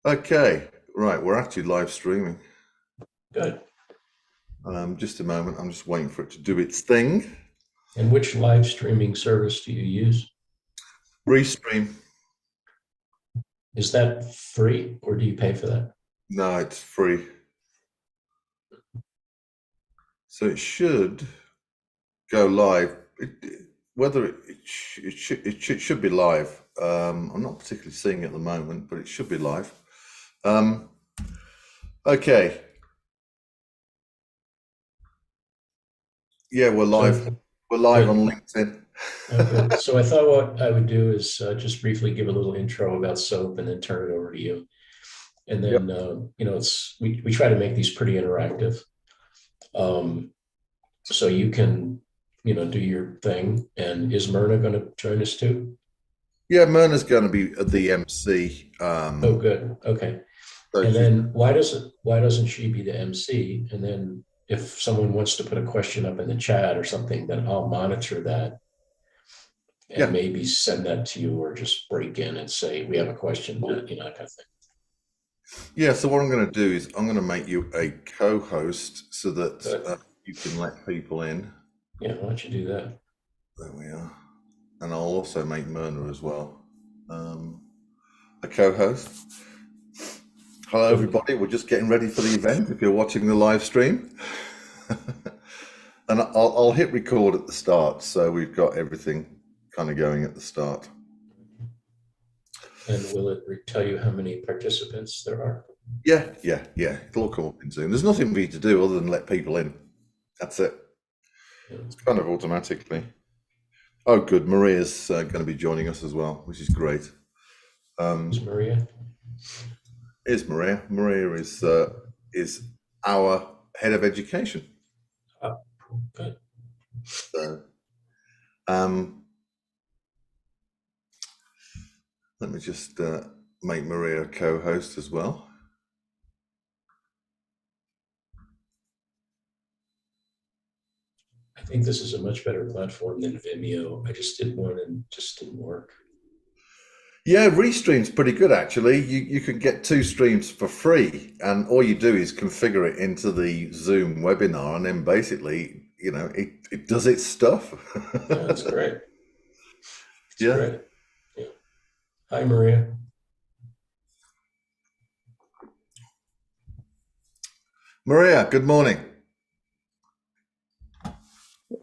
Okay, right, we're actually live streaming. Good. Just a moment, I'm just waiting for it to do its thing. And which live streaming service do you use? Restream. Is that free or do you pay for that? No, it's free. So it should go live. Whether it should be live. I'm not particularly seeing it at the moment, but it should be live. Okay. Yeah, we're live. So We're live on good. LinkedIn. Good. So I thought what I would do is just briefly give a little intro about SOAP and then turn it over to you. And Yep. then, we try to make these pretty interactive. Um, so you can, do your thing. And is Myrna going to join us too? Yeah, Myrna's going to be the MC. Oh, good. Okay. So And she's then why doesn't she be the MC? And then if someone wants to put a question up in the chat or something, then I'll monitor that and yeah. maybe send that to you or just break in and say, we have a question, that kind of thing. Yeah, so what I'm going to do is I'm going to make you a co-host so that But you can let people in. yeah, why don't you do that? There we are. And I'll also make Myrna as well a co-host. Hello, Good. everybody. We're just getting ready for the event if you're watching the live stream. And I'll hit record at the start, so we've got everything kind of going at the start. And will it tell you how many participants there are? Yeah. It'll all come up in Zoom. There's nothing for you to do other than let people in. That's it. Yeah. It's kind of automatically. Oh, good. Maria's going to be joining us as well, which is great. Is Maria? Is Maria? Maria is our head of education. Oh, good. So, let me just make Maria a co-host as well. I think this is a much better platform than Vimeo. I just did one and just didn't work. Yeah, Restream's pretty good actually. You can get 2 streams for free, and all you do is configure it into the Zoom webinar, and then basically, it does its stuff. Yeah, that's great. It's Yeah. great. Yeah. Hi, Maria. Maria, good morning.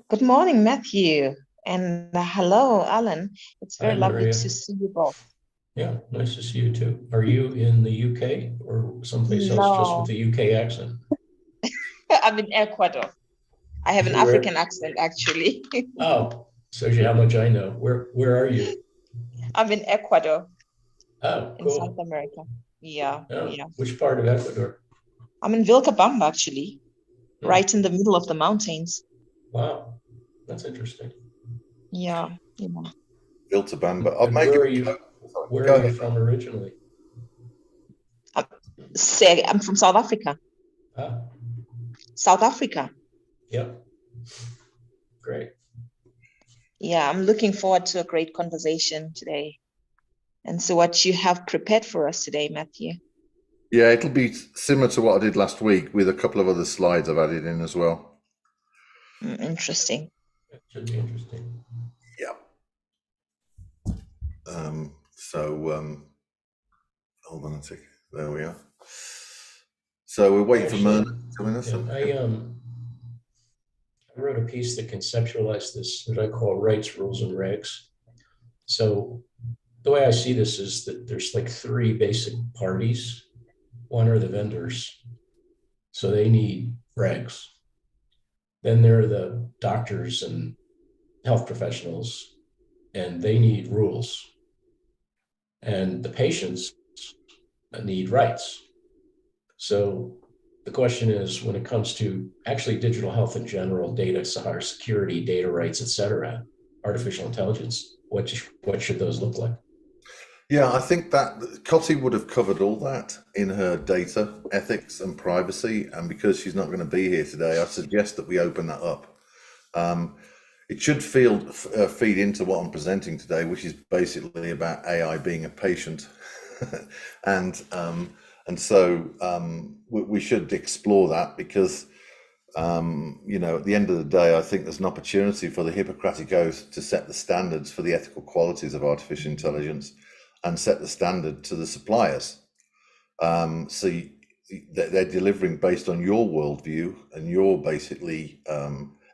Good morning, Matthew. And hello, Alan. It's Hi, very lovely Maria. to see you both. Yeah, nice to see you too. Are you in the UK or someplace else just with No, the UK accent? I'm in Ecuador. I have an Where? African accent, actually. Oh, shows you how much I know. Where are you? I'm in Ecuador Oh, in South cool. America. Yeah, Oh, yeah. which part of Ecuador? I'm in Vilcabamba, actually, Hmm. right in the middle of the mountains. Wow, that's interesting. Yeah, yeah. Viltabamba. I'll And make where you are a you? co-host. Where Go are you ahead. from originally? I'm from South Africa. Ah, South Africa. yep. Great. Yeah, I'm looking forward to a great conversation today. And so what you have prepared for us today, Matthew? Yeah, it'll be similar to what I did last week with a couple of other slides I've added in as well. Interesting. That should be interesting. Yeah. Hold on a second. There we are. So we're waiting for Myrna to join us. Yeah, I wrote a piece that conceptualized this, that I call rights, rules, and regs. So the way I see this is that there's like 3 basic parties. One are the vendors, so they need regs. Then there are the doctors and health professionals, and they need rules. And the patients need rights. So the question is, when it comes to actually digital health in general, data, cyber security, data rights, et cetera, artificial intelligence, what should those look like? Yeah, I think that Cotty would have covered all that in her data ethics and privacy. And because she's not going to be here today, I suggest that we open that up. It should feed into what I'm presenting today, which is basically about AI being a patient. and so we should explore that because you know, at the end of the day, I think there's an opportunity for the Hippocratic Oath to set the standards for the ethical qualities of artificial intelligence and set the standard to the suppliers. They're delivering based on your worldview and your basically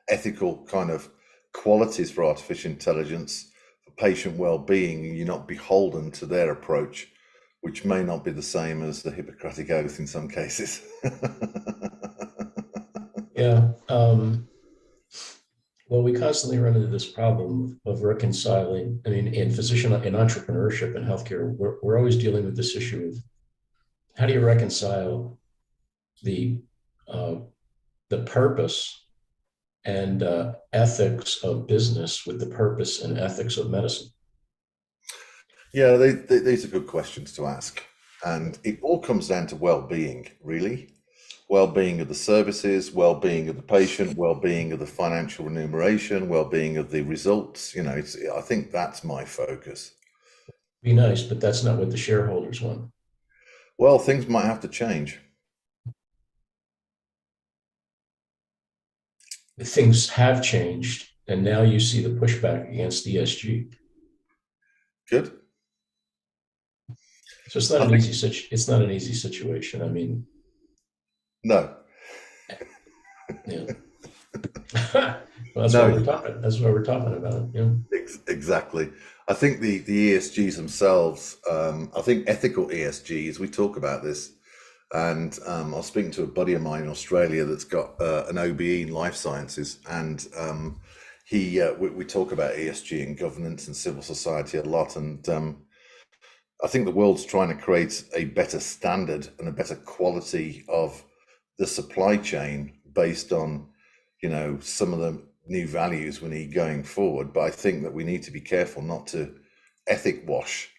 ethical kind of qualities for artificial intelligence, for patient well-being, and you're not beholden to their approach, which may not be the same as the Hippocratic Oath in some cases. Yeah. Well, we constantly run into this problem of reconciling. I mean, in entrepreneurship and healthcare, we're always dealing with this issue of how do you reconcile the purpose and ethics of business with the purpose and ethics of medicine? Yeah, these are good questions to ask. And it all comes down to well-being, really. Well-being of the services, well-being of the patient, well-being of the financial remuneration, well-being of the results. You know, I think that's my focus. Be nice, but that's not what the shareholders want. Well, things might have to change. Things have changed, and now you see the pushback against ESG. Good. So it's not an easy situation. I mean, no. Yeah. Well, that's why we're talking. That's why we're talking about it. Yeah. Exactly. I think the ESGs themselves. I think ethical ESGs. We talk about this, and I was speaking to a buddy of mine in Australia that's got an OBE in life sciences, and we talk about ESG and governance and civil society a lot, and I think the world's trying to create a better standard and a better quality of the supply chain based on, you know, some of the new values we need going forward. But I think that we need to be careful not to ethic wash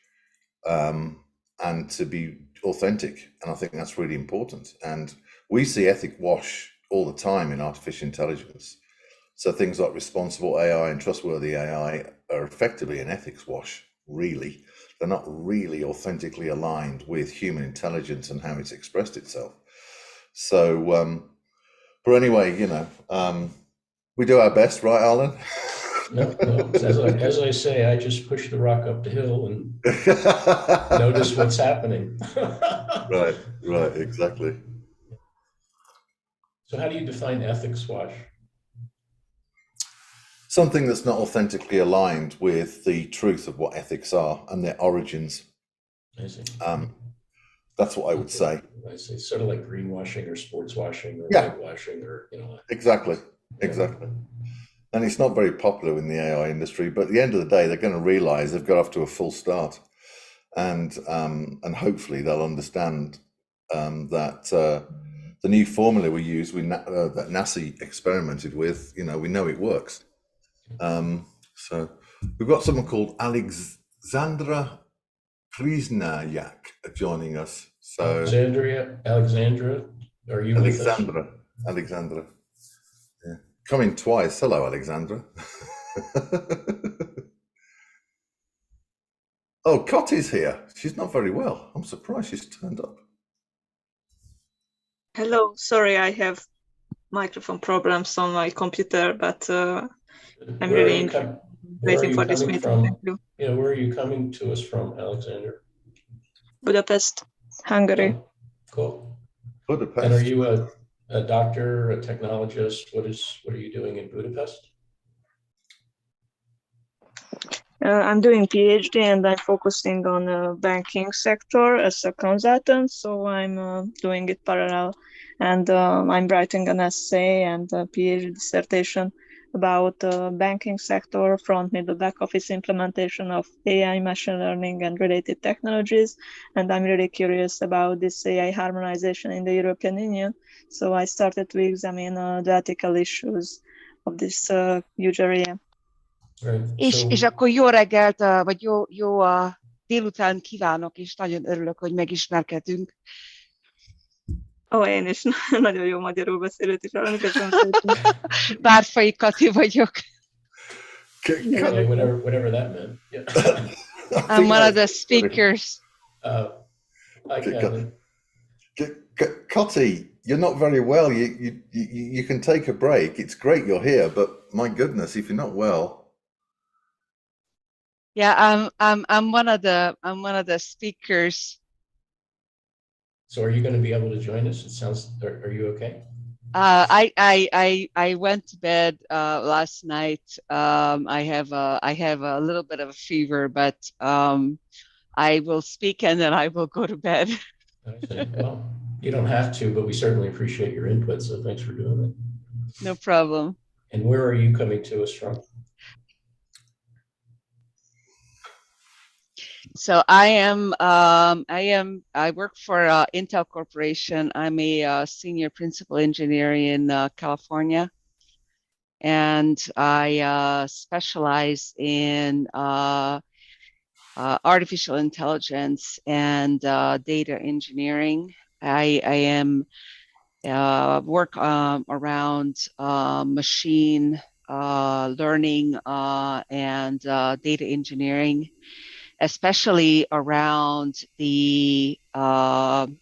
and to be authentic. And I think that's really important. And we see ethic wash all the time in artificial intelligence. So things like responsible AI and trustworthy AI are effectively an ethics wash, really. They're not really authentically aligned with human intelligence and how it's expressed itself. So, but anyway, you know, we do our best, right, Alan? No. As I say, I just push the rock up the hill and notice what's happening. Right, exactly. So how do you define ethics wash? Something that's not authentically aligned with the truth of what ethics are and their origins. I see. That's what I would say. I see. Sort of like greenwashing or sports washing or whitewashing, or, you know. Exactly. And it's not very popular in the AI industry, but at the end of the day, they're going to realize they've got off to a full start, and hopefully they'll understand that the new formula we use, that NASA experimented with, you know, we know it works. So we've got someone called Alexandra Krisnayak joining us. So Alexandra, are you with us? Alexandra. Yeah. Coming twice. Hello, Alexandra. Oh, Cotty's here. She's not very well. I'm surprised she's turned up. Hello, sorry, I have microphone problems on my computer, but I'm really waiting for this meeting. Thank you. Yeah, where are you coming to us from, Alexander? Budapest, Hungary. Oh, cool. Budapest. And are you a doctor, a technologist? What are you doing in Budapest? I'm doing PhD and I'm focusing on the banking sector as a consultant, so I'm doing it parallel, and I'm writing an essay and a PhD dissertation about the banking sector, front, middle, back office implementation of AI, machine learning and related technologies, and I'm really curious about this AI harmonization in the European Union, so I started to examine the ethical issues of this huge area. Right. És akkor jó reggelt, vagy jó délután kívánok, és nagyon örülök, hogy megismerkedünk. Én is nagyon jó magyarul beszélőt is hallani, köszönöm szépen. Bárfai Kati vagyok. Whatever that meant. Yeah. I'm one of the speakers. Hi, Kevin. Cotty, you're not very well. You can take a break. It's great you're here, but my goodness, if you're not well. Yeah, I'm one of the speakers. So are you going to be able to join us? It sounds, are you okay? I went to bed last night. I have a little bit of a fever, but I will speak and then I will go to bed. I see. Well, you don't have to, but we certainly appreciate your input. So thanks for doing it. No problem. And where are you coming to us from? So I work for Intel Corporation. I'm a senior principal engineer in California, and I specialize in artificial intelligence and data engineering. I am work around machine learning and data engineering, especially around the kind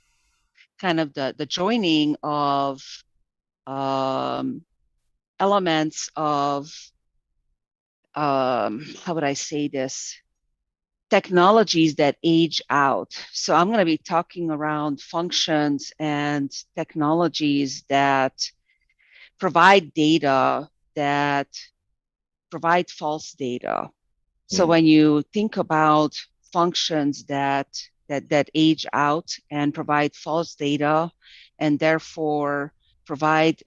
of the joining of elements of how would I say this? Technologies that age out. So I'm going to be talking around functions and technologies that provide data that provide false data. So when you think about functions that age out and provide false data, and therefore provide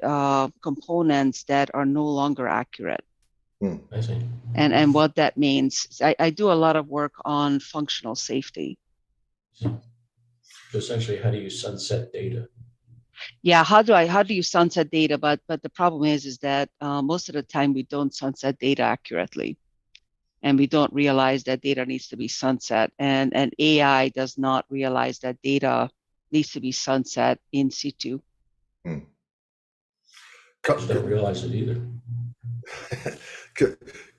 components that are no longer accurate. I see. And what that means, I do a lot of work on functional safety. So essentially, how do you sunset data? Yeah, how do you sunset data? But the problem is that most of the time we don't sunset data accurately. And we don't realize that data needs to be sunset. And AI does not realize that data needs to be sunset in situ. I don't realize it either.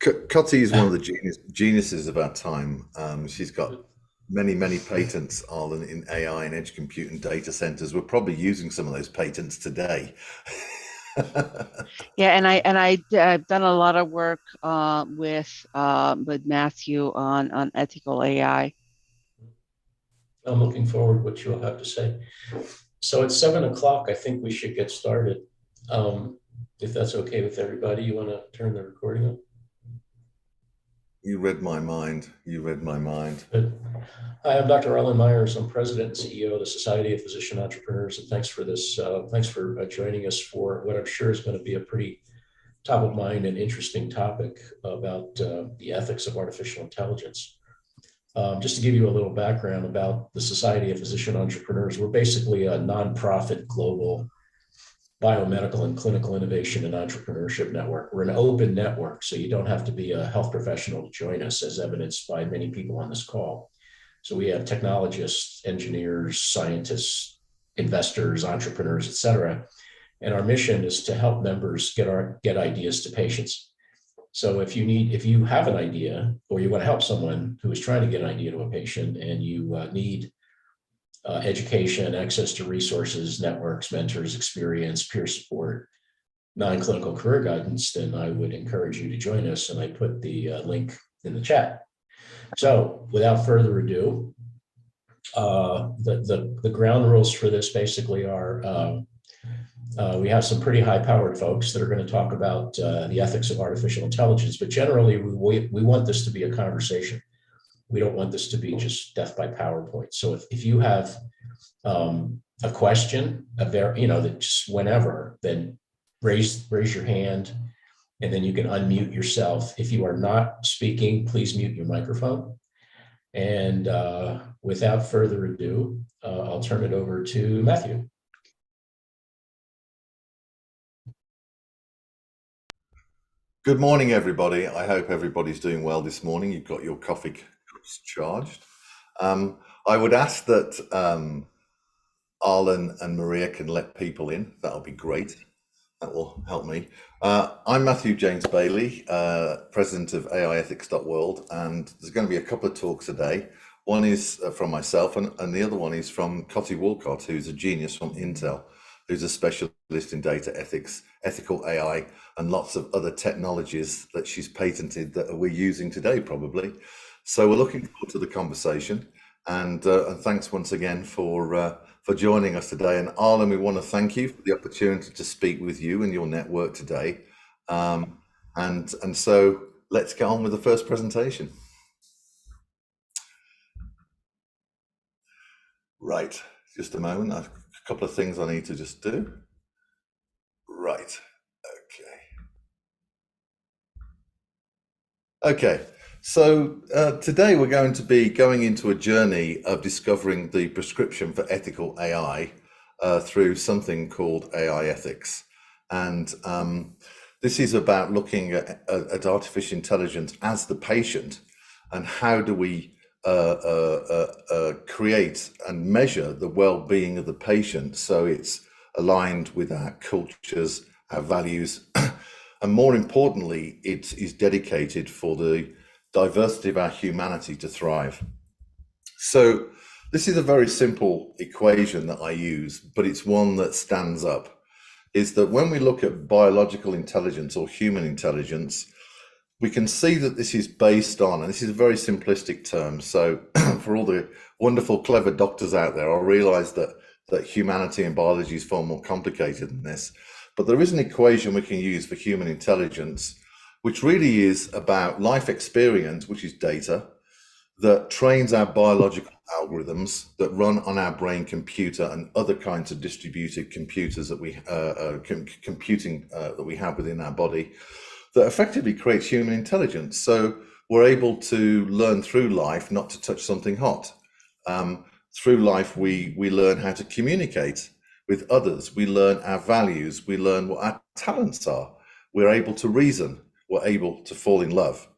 Cotty is one of the geniuses of our time. She's got many patents, Arlen, in AI and edge compute and data centers. We're probably using some of those patents today. Yeah, and I've done a lot of work with Matthew on ethical AI. I'm looking forward to what you'll have to say. So it's 7 o'clock. I think we should get started. If that's okay with everybody, you want to turn the recording on? You read my mind. You read my mind. Good. Hi, I'm Dr. Arlen Myers. I'm President and CEO of the Society of Physician Entrepreneurs. And thanks for this. Thanks for joining us for what I'm sure is going to be a pretty top of mind and interesting topic about the ethics of artificial intelligence. Just to give you a little background about the Society of Physician Entrepreneurs, we're basically a nonprofit global biomedical and clinical innovation and entrepreneurship network. We're an open network, so you don't have to be a health professional to join us, as evidenced by many people on this call. So we have technologists, engineers, scientists, investors, entrepreneurs, et cetera. And our mission is to help members get ideas to patients. So if you have an idea or you want to help someone who is trying to get an idea to a patient and you need education, access to resources, networks, mentors, experience, peer support, non-clinical career guidance, then I would encourage you to join us. And I put the link in the chat. So without further ado, the ground rules for this basically are we have some pretty high-powered folks that are going to talk about the ethics of artificial intelligence, but generally we want this to be a conversation. We don't want this to be just death by PowerPoint. So if you have a question, that just whenever, then raise your hand, and then you can unmute yourself. If you are not speaking, please mute your microphone. And without further ado, I'll turn it over to Matthew. Good morning, everybody. I hope everybody's doing well this morning. You've got your coffee cups charged. I would ask that Arlen and Maria can let people in. That'll be great. That will help me. I'm Matthew James Bailey, president of AIEthics.World, and there's going to be a couple of talks today. One is from myself, and the other one is from Cotty Walcott, who's a genius from Intel, who's a specialist in data ethics, ethical AI, and lots of other technologies that she's patented that we're using today, probably. So we're looking forward to the conversation, and thanks once again for joining us today. And Arlen, we want to thank you for the opportunity to speak with you and your network today. And so let's get on with the first presentation. Right, just a moment. I've a couple of things I need to just do. Right, okay. So today we're going to be going into a journey of discovering the prescription for ethical AI through something called AI ethics. And this is about looking at artificial intelligence as the patient, and how do we create and measure the well-being of the patient so it's aligned with our cultures, our values, and more importantly, it is dedicated for the diversity of our humanity to thrive. So this is a very simple equation that I use, but it's one that stands up, is that when we look at biological intelligence or human intelligence, we can see that this is based on, and this is a very simplistic term, so for all the wonderful, clever doctors out there, I realize that humanity and biology is far more complicated than this, but there is an equation we can use for human intelligence, which really is about life experience, which is data, that trains our biological algorithms that run on our brain computer and other kinds of distributed computers that we computing that we have within our body, that effectively creates human intelligence. So we're able to learn through life not to touch something hot. Through life, we learn how to communicate with others. We learn our values. We learn what our talents are. We're able to reason. We're able to fall in love.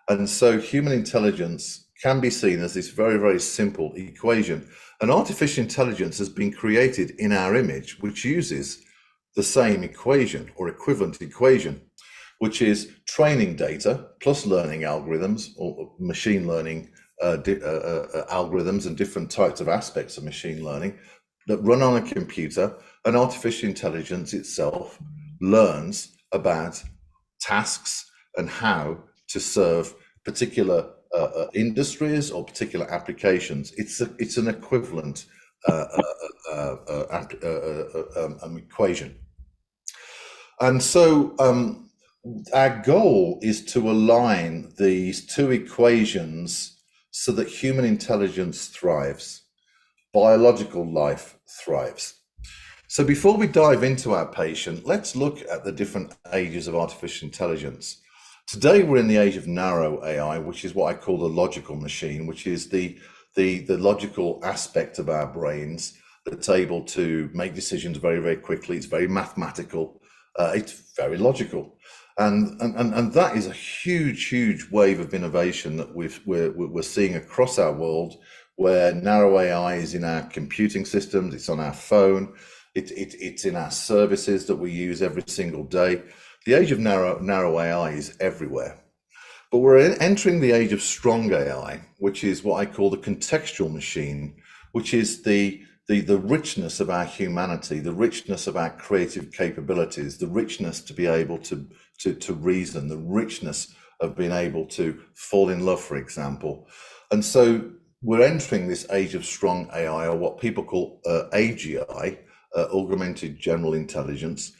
And so human intelligence can be seen as this very, very simple equation. And artificial intelligence has been created in our image, which uses the same equation or equivalent equation, which is training data plus learning algorithms or machine learning algorithms and different types of aspects of machine learning that run on a computer. And artificial intelligence itself learns about tasks and how to serve particular industries or particular applications. It's an equivalent equation. And so our goal is to align these two equations so that human intelligence thrives, biological life thrives. So before we dive into our patient, let's look at the different ages of artificial intelligence. Today, we're in the age of narrow AI, which is what I call the logical machine, which is the logical aspect of our brains that's able to make decisions very, very quickly. It's very mathematical. It's very logical. And that is a huge wave of innovation that we're seeing across our world, where narrow AI is in our computing systems, it's on our phone, it's in our services that we use every single day. The age of narrow AI is everywhere. But we're entering the age of strong AI, which is what I call the contextual machine, which is the richness of our humanity, the richness of our creative capabilities, the richness to be able to reason, the richness of being able to fall in love, for example. And so we're entering this age of strong AI, or what people call AGI, augmented general intelligence.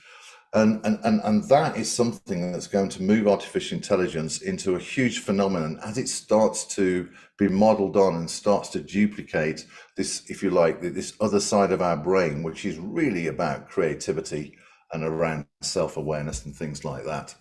And that is something that's going to move artificial intelligence into a huge phenomenon as it starts to be modeled on and starts to duplicate this, if you like, this other side of our brain, which is really about creativity and around self-awareness and things like that.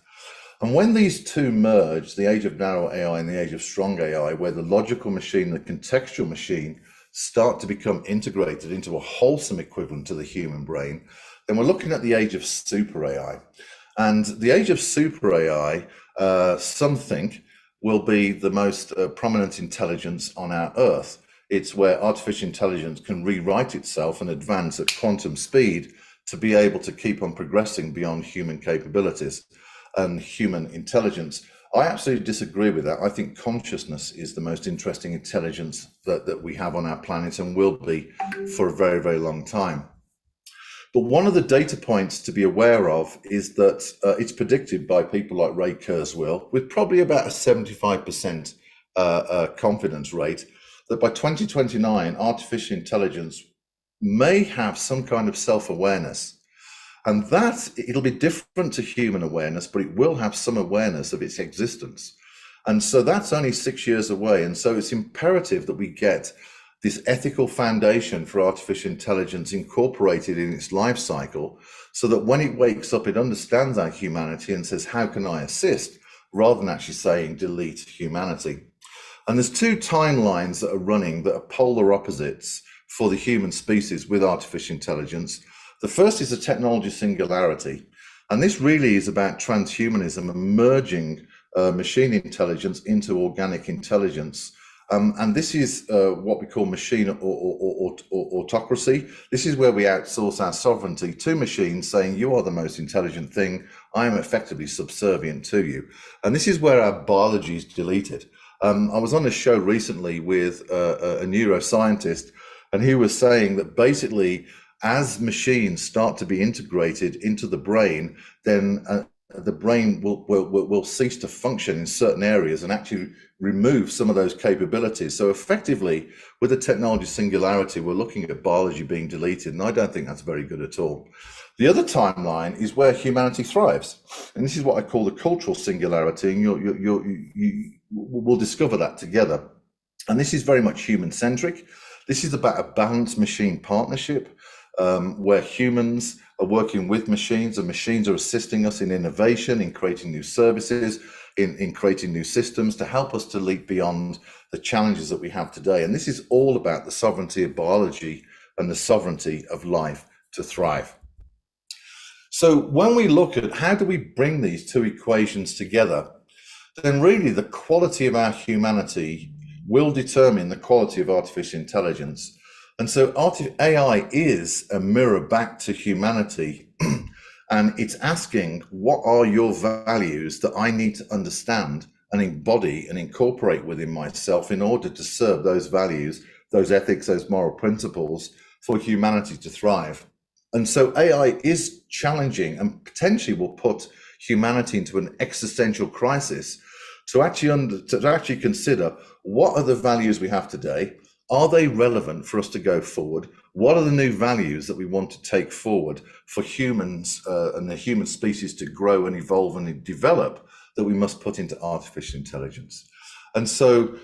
And when these two merge, the age of narrow AI and the age of strong AI, where the logical machine, the contextual machine, start to become integrated into a wholesome equivalent to the human brain, then we're looking at the age of super AI. And the age of super AI, some think, will be the most prominent intelligence on our Earth. It's where artificial intelligence can rewrite itself and advance at quantum speed to be able to keep on progressing beyond human capabilities and human intelligence. I absolutely disagree with that. I think consciousness is the most interesting intelligence that we have on our planet and will be for a very, very long time. But one of the data points to be aware of is that it's predicted by people like Ray Kurzweil, with probably about a 75% confidence rate, that by 2029, artificial intelligence may have some kind of self-awareness. And that, it'll be different to human awareness, but it will have some awareness of its existence. And so that's only 6 years away. And so it's imperative that we get this ethical foundation for artificial intelligence incorporated in its life cycle, so that when it wakes up, it understands our humanity and says, how can I assist? Rather than actually saying, delete humanity. And there's two timelines that are running that are polar opposites for the human species with artificial intelligence. The first is a technology singularity. And this really is about transhumanism and merging machine intelligence into organic intelligence. And this is what we call machine autocracy. This is where we outsource our sovereignty to machines, saying, you are the most intelligent thing. I am effectively subservient to you. And this is where our biology is deleted. I was on a show recently with a neuroscientist, and he was saying that basically, as machines start to be integrated into the brain, then the brain will cease to function in certain areas and actually remove some of those capabilities. So effectively, with the technology singularity, we're looking at biology being deleted, and I don't think that's very good at all. The other timeline is where humanity thrives, and this is what I call the cultural singularity, and we'll discover that together. And this is very much human-centric. This is about a balanced machine partnership, where humans are working with machines and machines are assisting us in innovation, in creating new services, in creating new systems to help us to leap beyond the challenges that we have today. And this is all about the sovereignty of biology and the sovereignty of life to thrive. So when we look at how do we bring these two equations together, then really the quality of our humanity will determine the quality of artificial intelligence. And so AI is a mirror back to humanity, and it's asking, what are your values that I need to understand and embody and incorporate within myself in order to serve those values, those ethics, those moral principles for humanity to thrive? And so AI is challenging and potentially will put humanity into an existential crisis to actually consider, what are the values we have today? Are they relevant for us to go forward? What are the new values that we want to take forward for humans and the human species to grow and evolve and develop, that we must put into artificial intelligence? And so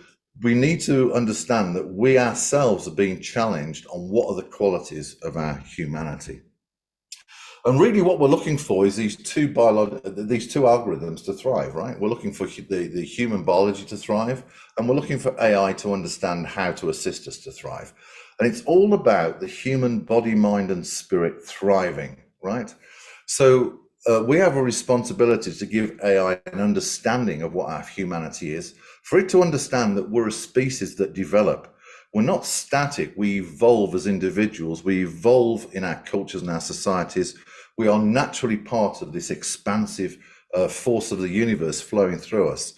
we need to understand that we ourselves are being challenged on what are the qualities of our humanity. And really what we're looking for is these two algorithms to thrive, right? We're looking for the human biology to thrive, and we're looking for AI to understand how to assist us to thrive. And it's all about the human body, mind, and spirit thriving, right? So we have a responsibility to give AI an understanding of what our humanity is, for it to understand that we're a species that develop. We're not static, we evolve as individuals, we evolve in our cultures and our societies. We are naturally part of this expansive force of the universe flowing through us.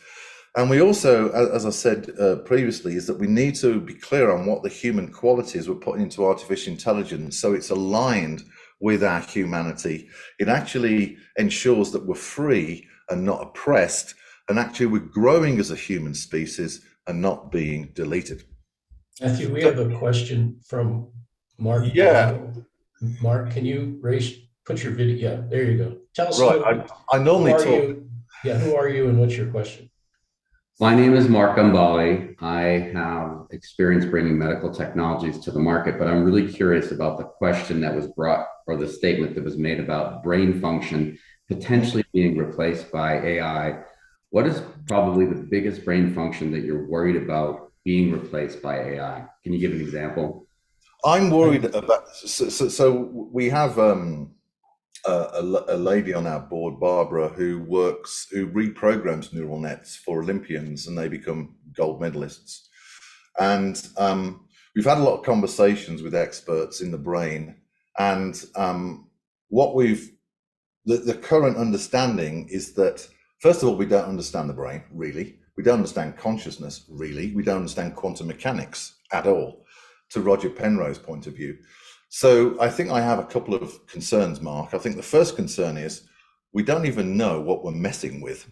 And we also, as I said previously, is that we need to be clear on what the human qualities we're putting into artificial intelligence, so it's aligned with our humanity. It actually ensures that we're free and not oppressed, and actually we're growing as a human species and not being deleted. Matthew, we have a question from Mark. Yeah. Mark, can you put your video? Yeah, there you go. Tell us. Right. I normally talk. Who are you and what's your question? My name is Mark Umbali. I have experience bringing medical technologies to the market, but I'm really curious about the question that was brought, or the statement that was made about brain function potentially being replaced by AI. What is probably the biggest brain function that you're worried about being replaced by AI? Can you give an example? I'm worried about, so we have a lady on our board, Barbara, who reprograms neural nets for Olympians, and they become gold medalists. And we've had a lot of conversations with experts in the brain, and the current understanding is that First of all, we don't understand the brain, really. We don't understand consciousness, really. We don't understand quantum mechanics at all, to Roger Penrose's point of view. So I think I have a couple of concerns, Mark. I think the first concern is we don't even know what we're messing with.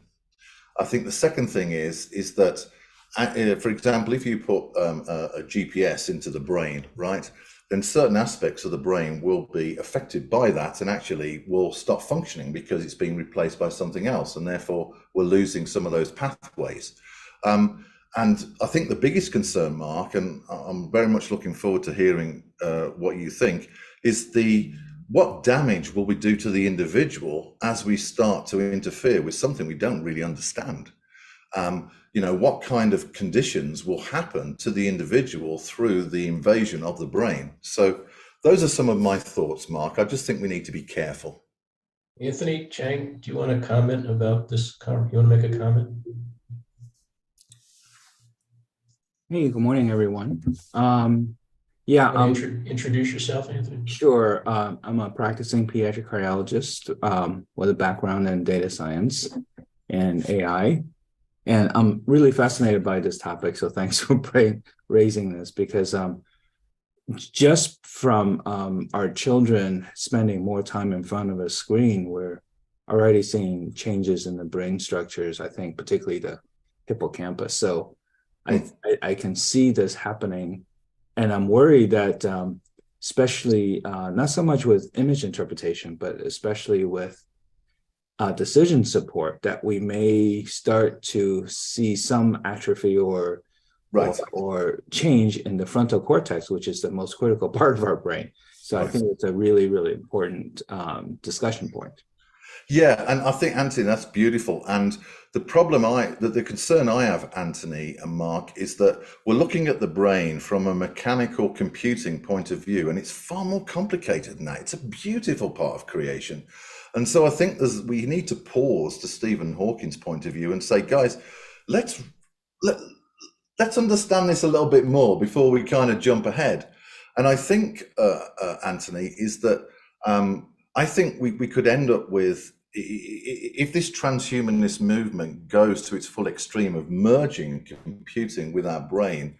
I think the second thing is that, for example, if you put a GPS into the brain, right, then certain aspects of the brain will be affected by that and actually will stop functioning because it's being replaced by something else, and therefore we're losing some of those pathways. And I think the biggest concern, Mark, and I'm very much looking forward to hearing what you think, is what damage will we do to the individual as we start to interfere with something we don't really understand? What kind of conditions will happen to the individual through the invasion of the brain? So those are some of my thoughts, Mark. I just think we need to be careful. Anthony Chang, do you want to comment about this? You want to make a comment? Hey, good morning, everyone. Introduce yourself, Anthony. Sure. I'm a practicing pediatric cardiologist with a background in data science and AI. And I'm really fascinated by this topic. So thanks for raising this, because just from our children spending more time in front of a screen, we're already seeing changes in the brain structures, I think, particularly the hippocampus. So I can see this happening. And I'm worried that especially not so much with image interpretation, but especially with decision support, that we may start to see some atrophy or change in the frontal cortex, which is the most critical part of our brain. So I think it's a really, really important discussion point. Yeah, and I think, Anthony, that's beautiful. And the concern I have, Anthony and Mark, is that we're looking at the brain from a mechanical computing point of view, and it's far more complicated than that. It's a beautiful part of creation. And so I think we need to pause, to Stephen Hawking's point of view, and say, guys, let's understand this a little bit more before we kind of jump ahead. And I think, Anthony, is that I think we could end up with, if this transhumanist movement goes to its full extreme of merging computing with our brain,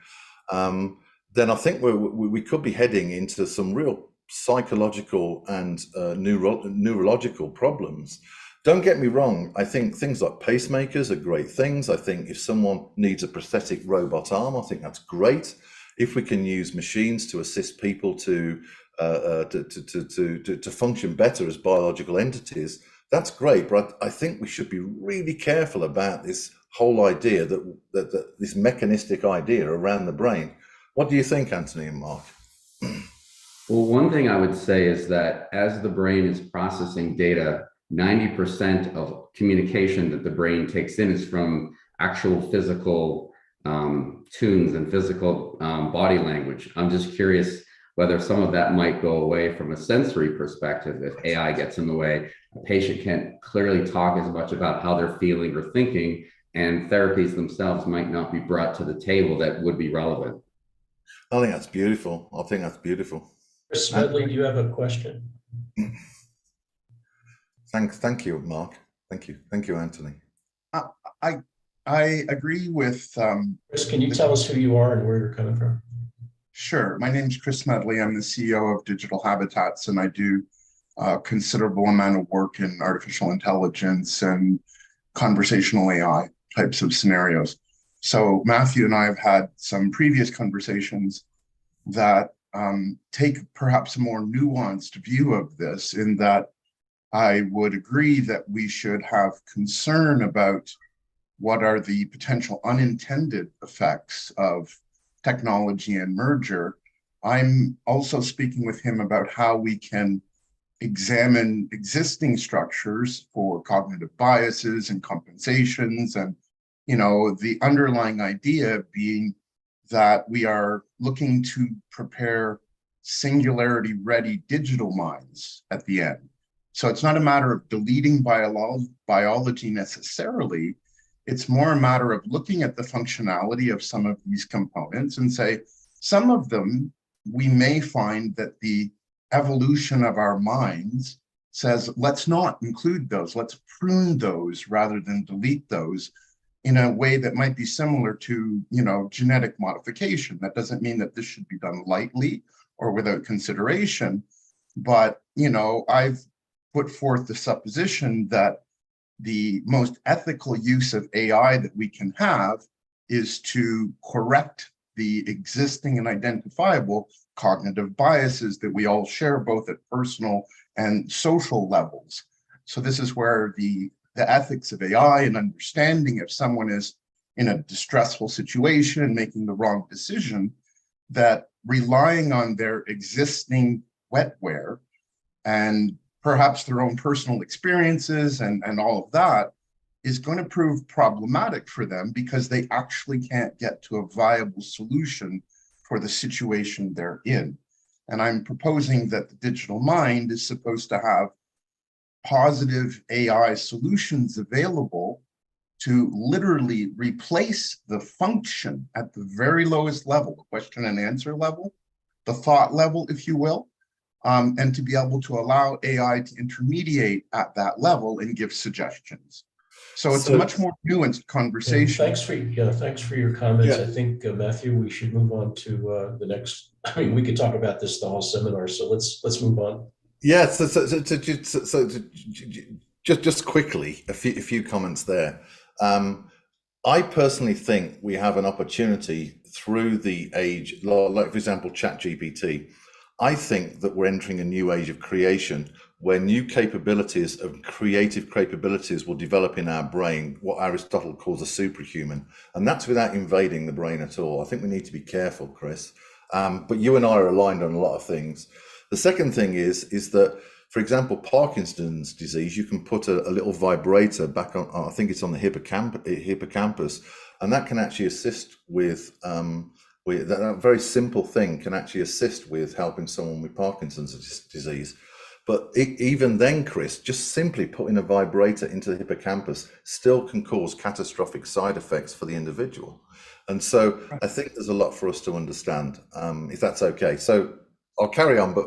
then I think we could be heading into some real psychological and neurological problems. Don't get me wrong, I think things like pacemakers are great things. I think if someone needs a prosthetic robot arm, I think that's great. If we can use machines to assist people to function better as biological entities, that's great. But I think we should be really careful about this whole idea, that this mechanistic idea around the brain. What do you think, Anthony and Mark? Well, one thing I would say is that as the brain is processing data, 90% of communication that the brain takes in is from actual physical tunes and physical body language. I'm just curious whether some of that might go away from a sensory perspective if AI gets in the way. A patient can't clearly talk as much about how they're feeling or thinking, and therapies themselves might not be brought to the table that would be relevant. I think that's beautiful. Chris Smedley, do you have a question? Thank you, Mark. Thank you, Anthony. I agree with. Chris, can you tell us who you are and where you're coming from? Sure. My name is Chris Smedley. I'm the CEO of Digital Habitats, and I do a considerable amount of work in artificial intelligence and conversational AI types of scenarios. So Matthew and I have had some previous conversations that take perhaps a more nuanced view of this, in that I would agree that we should have concern about what are the potential unintended effects of technology and merger. I'm also speaking with him about how we can examine existing structures for cognitive biases and compensations, and the underlying idea being that we are looking to prepare singularity-ready digital minds at the end. So it's not a matter of deleting biology necessarily. It's more a matter of looking at the functionality of some of these components and say, some of them, we may find that the evolution of our minds says, let's not include those, let's prune those rather than delete those in a way that might be similar to, genetic modification. That doesn't mean that this should be done lightly or without consideration, but, I've put forth the supposition that the most ethical use of AI that we can have is to correct the existing and identifiable cognitive biases that we all share, both at personal and social levels. So this is where the ethics of AI and understanding if someone is in a distressful situation and making the wrong decision, that relying on their existing wetware and perhaps their own personal experiences and all of that is going to prove problematic for them because they actually can't get to a viable solution for the situation they're in. And I'm proposing that the digital mind is supposed to have positive AI solutions available to literally replace the function at the very lowest level, the question and answer level, the thought level, if you will, and to be able to allow AI to intermediate at that level and give suggestions. So it's a much more nuanced conversation. Thanks for your comments. I think, Matthew, we should move on to the next. I mean, we could talk about this the whole seminar, so let's move on. Yeah, just quickly, a few comments there. I personally think we have an opportunity through the age, like for example, ChatGPT. I think that we're entering a new age of creation where new capabilities of creative capabilities will develop in our brain, what Aristotle calls a superhuman. And that's without invading the brain at all. I think we need to be careful, Chris. But you and I are aligned on a lot of things. The second thing is that, for example, Parkinson's disease, you can put a little vibrator back on, I think it's on the hippocampus, and that can actually assist with that very simple thing can actually assist with helping someone with Parkinson's disease. But even then, Chris, just simply putting a vibrator into the hippocampus still can cause catastrophic side effects for the individual. And so I think there's a lot for us to understand, if that's okay. So I'll carry on, but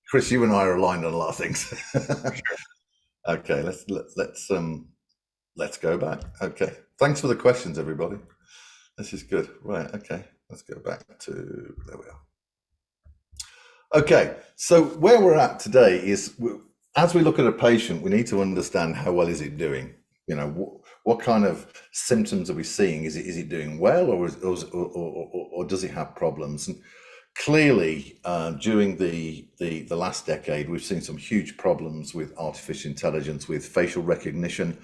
Chris, you and I are aligned on a lot of things. Okay, let's go back. Okay, thanks for the questions, everybody. This is good. Right, okay, let's go back to, there we are. Okay, so where we're at today is, as we look at a patient, we need to understand how well is it doing. What kind of symptoms are we seeing? Is it doing well, or does it have problems? And clearly, during the last decade, we've seen some huge problems with artificial intelligence, with facial recognition,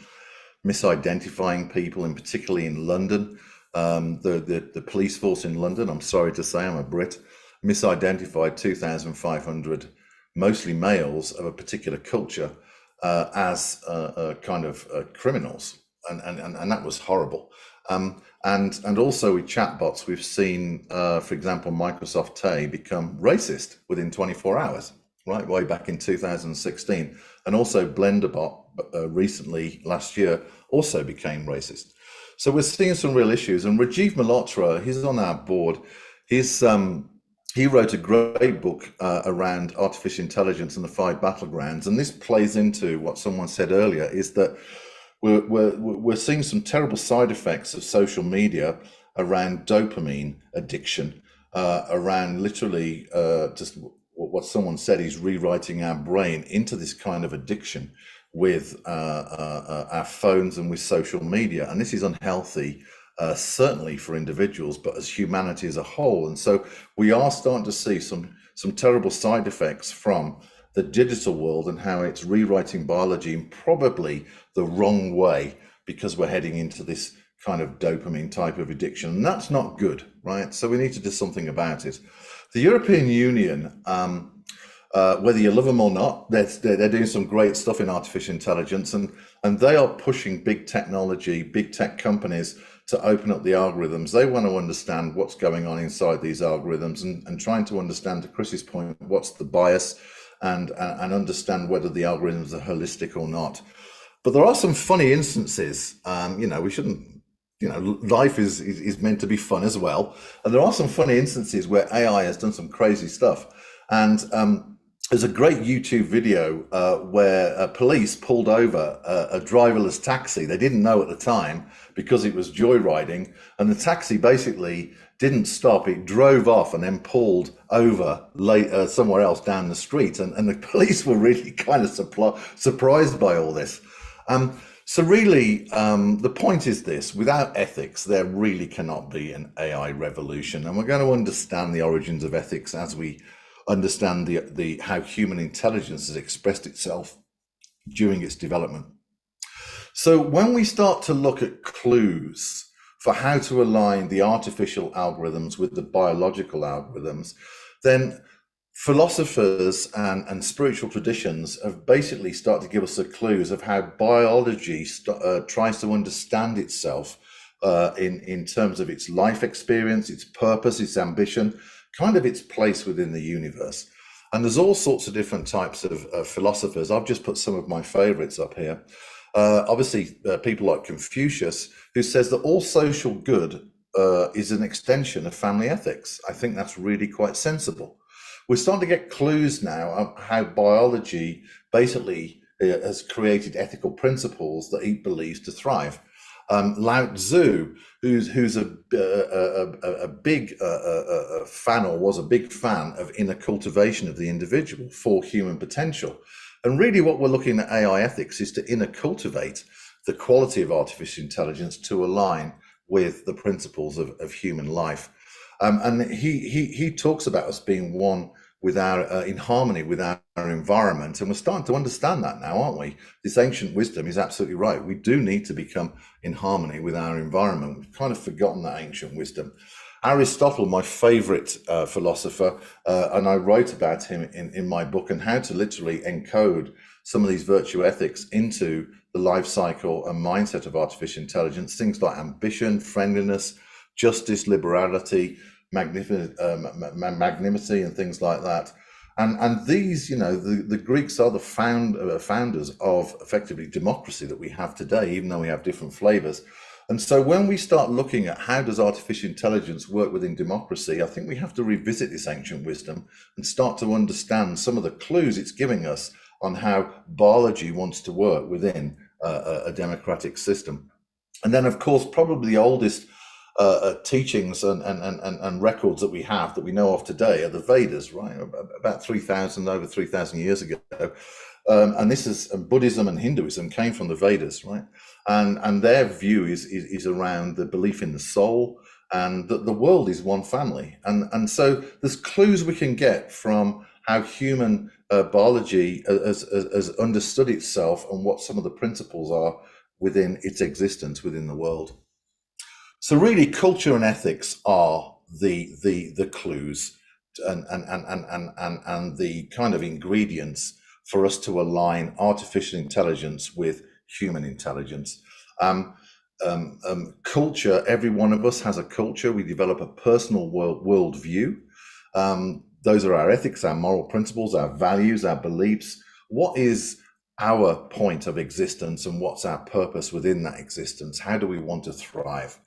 misidentifying people, and particularly in London. The police force in London, I'm sorry to say, I'm a Brit, misidentified 2,500, mostly males of a particular culture, as kind of criminals, and that was horrible. And also with chatbots, we've seen, for example, Microsoft Tay become racist within 24 hours, right, way back in 2016. And also Blenderbot recently, last year, also became racist. So we're seeing some real issues. And Rajiv Malhotra, he's on our board. He wrote a great book around artificial intelligence and the 5 battlegrounds. And this plays into what someone said earlier, is that we're seeing some terrible side effects of social media around dopamine addiction, around literally just what someone said is rewriting our brain into this kind of addiction with our phones and with social media. And this is unhealthy, certainly for individuals, but as humanity as a whole. And so we are starting to see some terrible side effects from the digital world and how it's rewriting biology in probably the wrong way, because we're heading into this kind of dopamine type of addiction. And that's not good, right? So we need to do something about it. The European Union, whether you love them or not, they're doing some great stuff in artificial intelligence, and they are pushing big technology, big tech companies to open up the algorithms. They want to understand what's going on inside these algorithms and trying to understand, to Chris's point, what's the bias, and understand whether the algorithms are holistic or not. But there are some funny instances. We shouldn't, life is meant to be fun as well. And there are some funny instances where AI has done some crazy stuff. And there's a great YouTube video where police pulled over a driverless taxi. They didn't know at the time because it was joyriding, and the taxi basically didn't stop. It drove off and then pulled over somewhere else down the street, and the police were really kind of surprised by all this. So really, the point is this: without ethics, there really cannot be an AI revolution, and we're going to understand the origins of ethics as we understand how human intelligence has expressed itself during its development. So when we start to look at clues for how to align the artificial algorithms with the biological algorithms, then philosophers and spiritual traditions have basically started to give us the clues of how biology tries to understand itself in terms of its life experience, its purpose, its ambition, kind of its place within the universe. And there's all sorts of different types of philosophers. I've just put some of my favorites up here. Obviously, people like Confucius, who says that all social good is an extension of family ethics. I think that's really quite sensible. We're starting to get clues now of how biology basically has created ethical principles that it believes to thrive. Lao Tzu, who's a big fan, or was a big fan of inner cultivation of the individual for human potential. And really what we're looking at AI ethics is to inner cultivate the quality of artificial intelligence to align with the principles of human life. And he talks about us being one with in harmony with our environment, and we're starting to understand that now, aren't we? This ancient wisdom is absolutely right. We do need to become in harmony with our environment. We've kind of forgotten that ancient wisdom. Aristotle, my favorite philosopher, and I wrote about him in my book, and how to literally encode some of these virtue ethics into the life cycle and mindset of artificial intelligence, things like ambition, friendliness, justice, liberality, magnanimity, and things like that. And these, the Greeks are the founders of effectively democracy that we have today, even though we have different flavors. And so when we start looking at how does artificial intelligence work within democracy, I think we have to revisit this ancient wisdom and start to understand some of the clues it's giving us on how biology wants to work within a democratic system. And then, of course, probably the oldest teachings and records that we have that we know of today are the Vedas, right? About over 3,000 years ago. And this is Buddhism and Hinduism came from the Vedas, right? And their view is around the belief in the soul, and that the world is one family. And so there's clues we can get from how human biology has understood itself and what some of the principles are within its existence within the world. So really, culture and ethics are the clues and the kind of ingredients for us to align artificial intelligence with human intelligence. Culture, every one of us has a culture. We develop a personal worldview. Those are our ethics, our moral principles, our values, our beliefs. What is our point of existence, and what's our purpose within that existence? How do we want to thrive?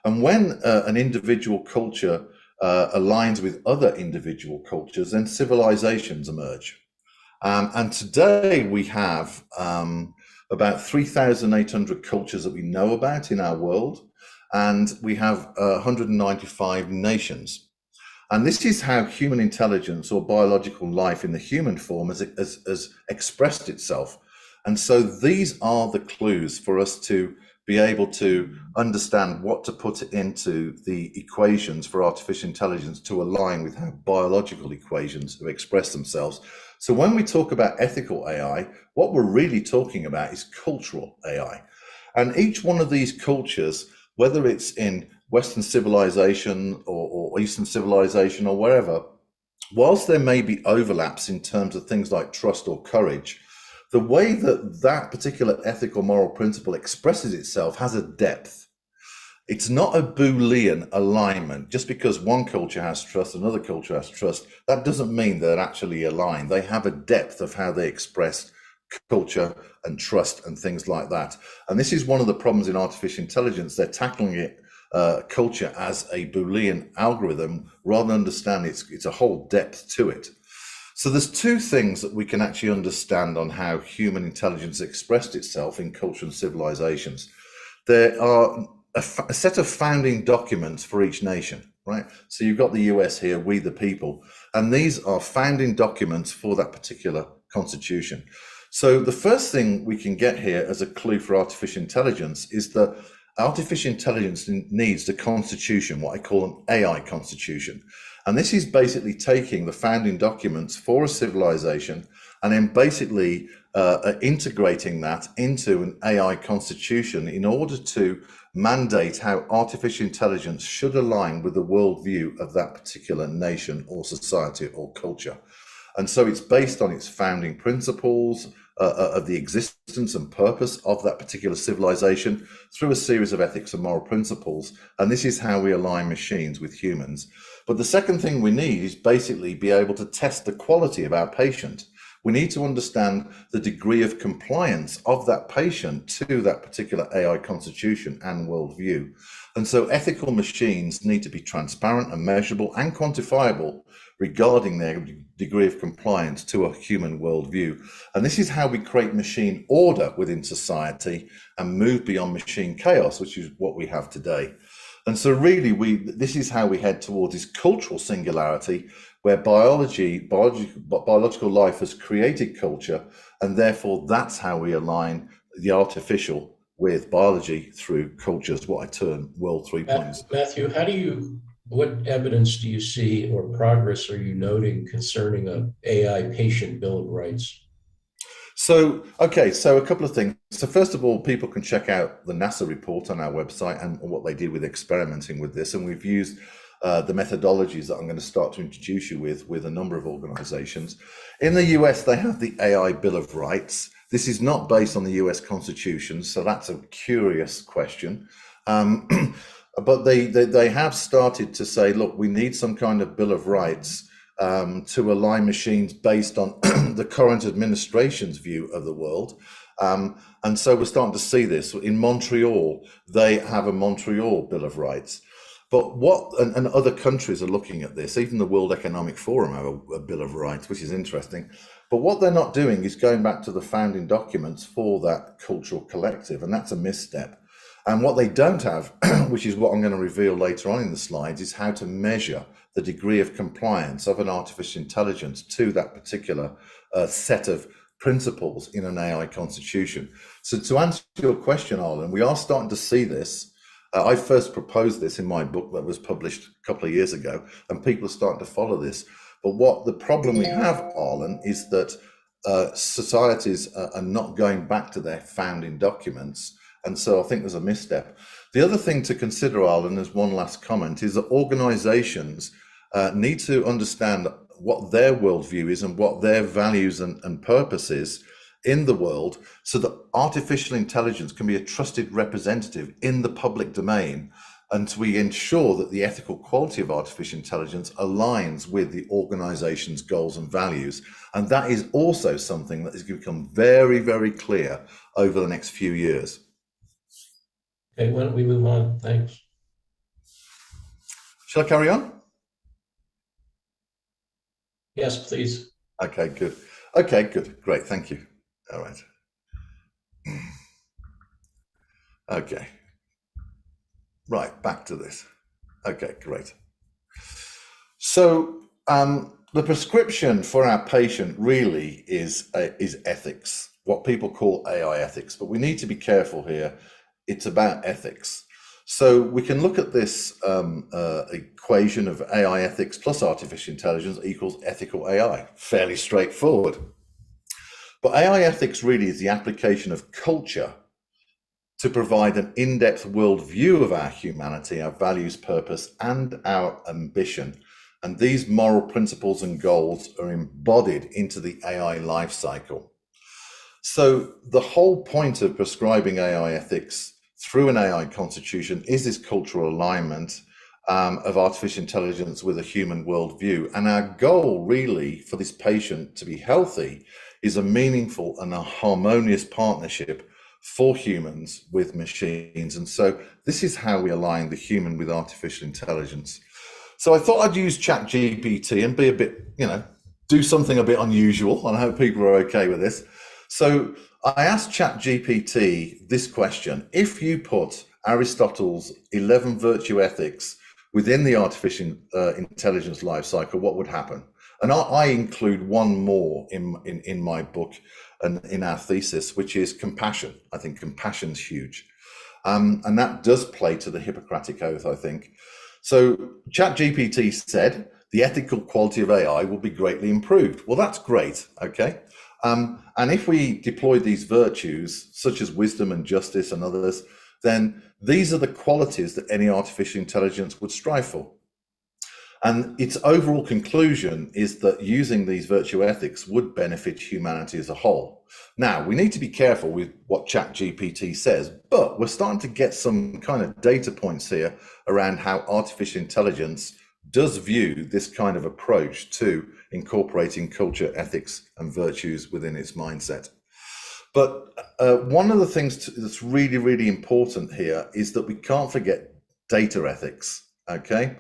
And when an individual culture aligns with other individual cultures, then civilizations emerge. And today we have about 3,800 cultures that we know about in our world, and we have 195 nations. And this is how human intelligence, or biological life in the human form, has expressed itself. And so these are the clues for us to be able to understand what to put into the equations for artificial intelligence to align with how biological equations have expressed themselves. So when we talk about ethical AI, what we're really talking about is cultural AI. And each one of these cultures, whether it's in Western civilization or Eastern civilization or wherever, whilst there may be overlaps in terms of things like trust or courage, the way that that particular ethical moral principle expresses itself has a depth. It's not a Boolean alignment. Just because one culture has trust, another culture has trust, that doesn't mean they're actually aligned. They have a depth of how they express culture and trust and things like that. And this is one of the problems in artificial intelligence. They're tackling it culture as a Boolean algorithm rather than understand it's a whole depth to it. So there's two things that we can actually understand on how human intelligence expressed itself in culture and civilizations. There are a set of founding documents for each nation, right? So you've got the US here, we the people, and these are founding documents for that particular constitution. So the first thing we can get here as a clue for artificial intelligence is that artificial intelligence needs the constitution, what I call an AI constitution. And this is basically taking the founding documents for a civilization and then basically integrating that into an AI constitution in order to mandate how artificial intelligence should align with the worldview of that particular nation or society or culture. And so it's based on its founding principles of the existence and purpose of that particular civilization through a series of ethics and moral principles. And this is how we align machines with humans. But the second thing we need is basically be able to test the quality of our patient. We need to understand the degree of compliance of that patient to that particular AI constitution and worldview. And so ethical machines need to be transparent and measurable and quantifiable regarding their degree of compliance to a human worldview. And this is how we create machine order within society and move beyond machine chaos, which is what we have today. And so really, this is how we head towards this cultural singularity, where biological life has created culture, and therefore that's how we align the artificial with biology through cultures, what I term World 3.0. Matthew, what evidence do you see or progress are you noting concerning a AI patient Bill of Rights? So a couple of things. So first of all, people can check out the NASA report on our website and what they did with experimenting with this. And we've used the methodologies that I'm going to start to introduce you with a number of organizations. In the US, they have the AI Bill of Rights. This is not based on the US Constitution, so that's a curious question. But they have started to say, look, we need some kind of Bill of Rights to align machines based on the current administration's view of the world. And so we're starting to see this. In Montreal, they have a Montreal Bill of Rights. But and other countries are looking at this, even the World Economic Forum have a Bill of Rights, which is interesting. But what they're not doing is going back to the founding documents for that cultural collective, and that's a misstep. And what they don't have, which is what I'm going to reveal later on in the slides, is how to measure the degree of compliance of an artificial intelligence to that particular set of principles in an AI constitution. So to answer your question, Arlen, we are starting to see this. I first proposed this in my book that was published a couple of years ago, and people are starting to follow this. But what the problem we have, Arlen, is that societies are not going back to their founding documents. And so I think there's a misstep. The other thing to consider, Arlen, as one last comment, is that organizations need to understand what their worldview is and what their values and purpose is in the world, so that artificial intelligence can be a trusted representative in the public domain, and we ensure that the ethical quality of artificial intelligence aligns with the organization's goals and values. And that is also something that is going to become very, very clear over the next few years. Okay, why don't we move on? Thanks. Shall I carry on? Yes, please. Okay, good. Okay, good. Great. Thank you. All right. Okay. Right, back to this. Okay, great. So the prescription for our patient really is ethics, what people call AI ethics, but we need to be careful here. It's about ethics. So we can look at this equation of AI ethics plus artificial intelligence equals ethical AI, fairly straightforward. But AI ethics really is the application of culture to provide an in-depth worldview of our humanity, our values, purpose, and our ambition. And these moral principles and goals are embodied into the AI life cycle. So the whole point of prescribing AI ethics through an AI constitution is this cultural alignment of artificial intelligence with a human worldview. And our goal really for this patient to be healthy is a meaningful and a harmonious partnership for humans with machines. And so this is how we align the human with artificial intelligence. So I thought I'd use ChatGPT and be a bit, do something a bit unusual, and I hope people are okay with this. So I asked ChatGPT this question: if you put Aristotle's 11 virtue ethics within the artificial intelligence lifecycle, what would happen? And I include one more in my book and in our thesis, which is compassion. I think compassion's huge. And that does play to the Hippocratic Oath, I think. So ChatGPT said the ethical quality of AI will be greatly improved. Well, that's great, okay? And if we deploy these virtues, such as wisdom and justice and others, then these are the qualities that any artificial intelligence would strive for. And its overall conclusion is that using these virtue ethics would benefit humanity as a whole. Now, we need to be careful with what ChatGPT says, but we're starting to get some kind of data points here around how artificial intelligence does view this kind of approach to incorporating culture, ethics, and virtues within its mindset. But one of the things that's really, really important here is that we can't forget data ethics, okay?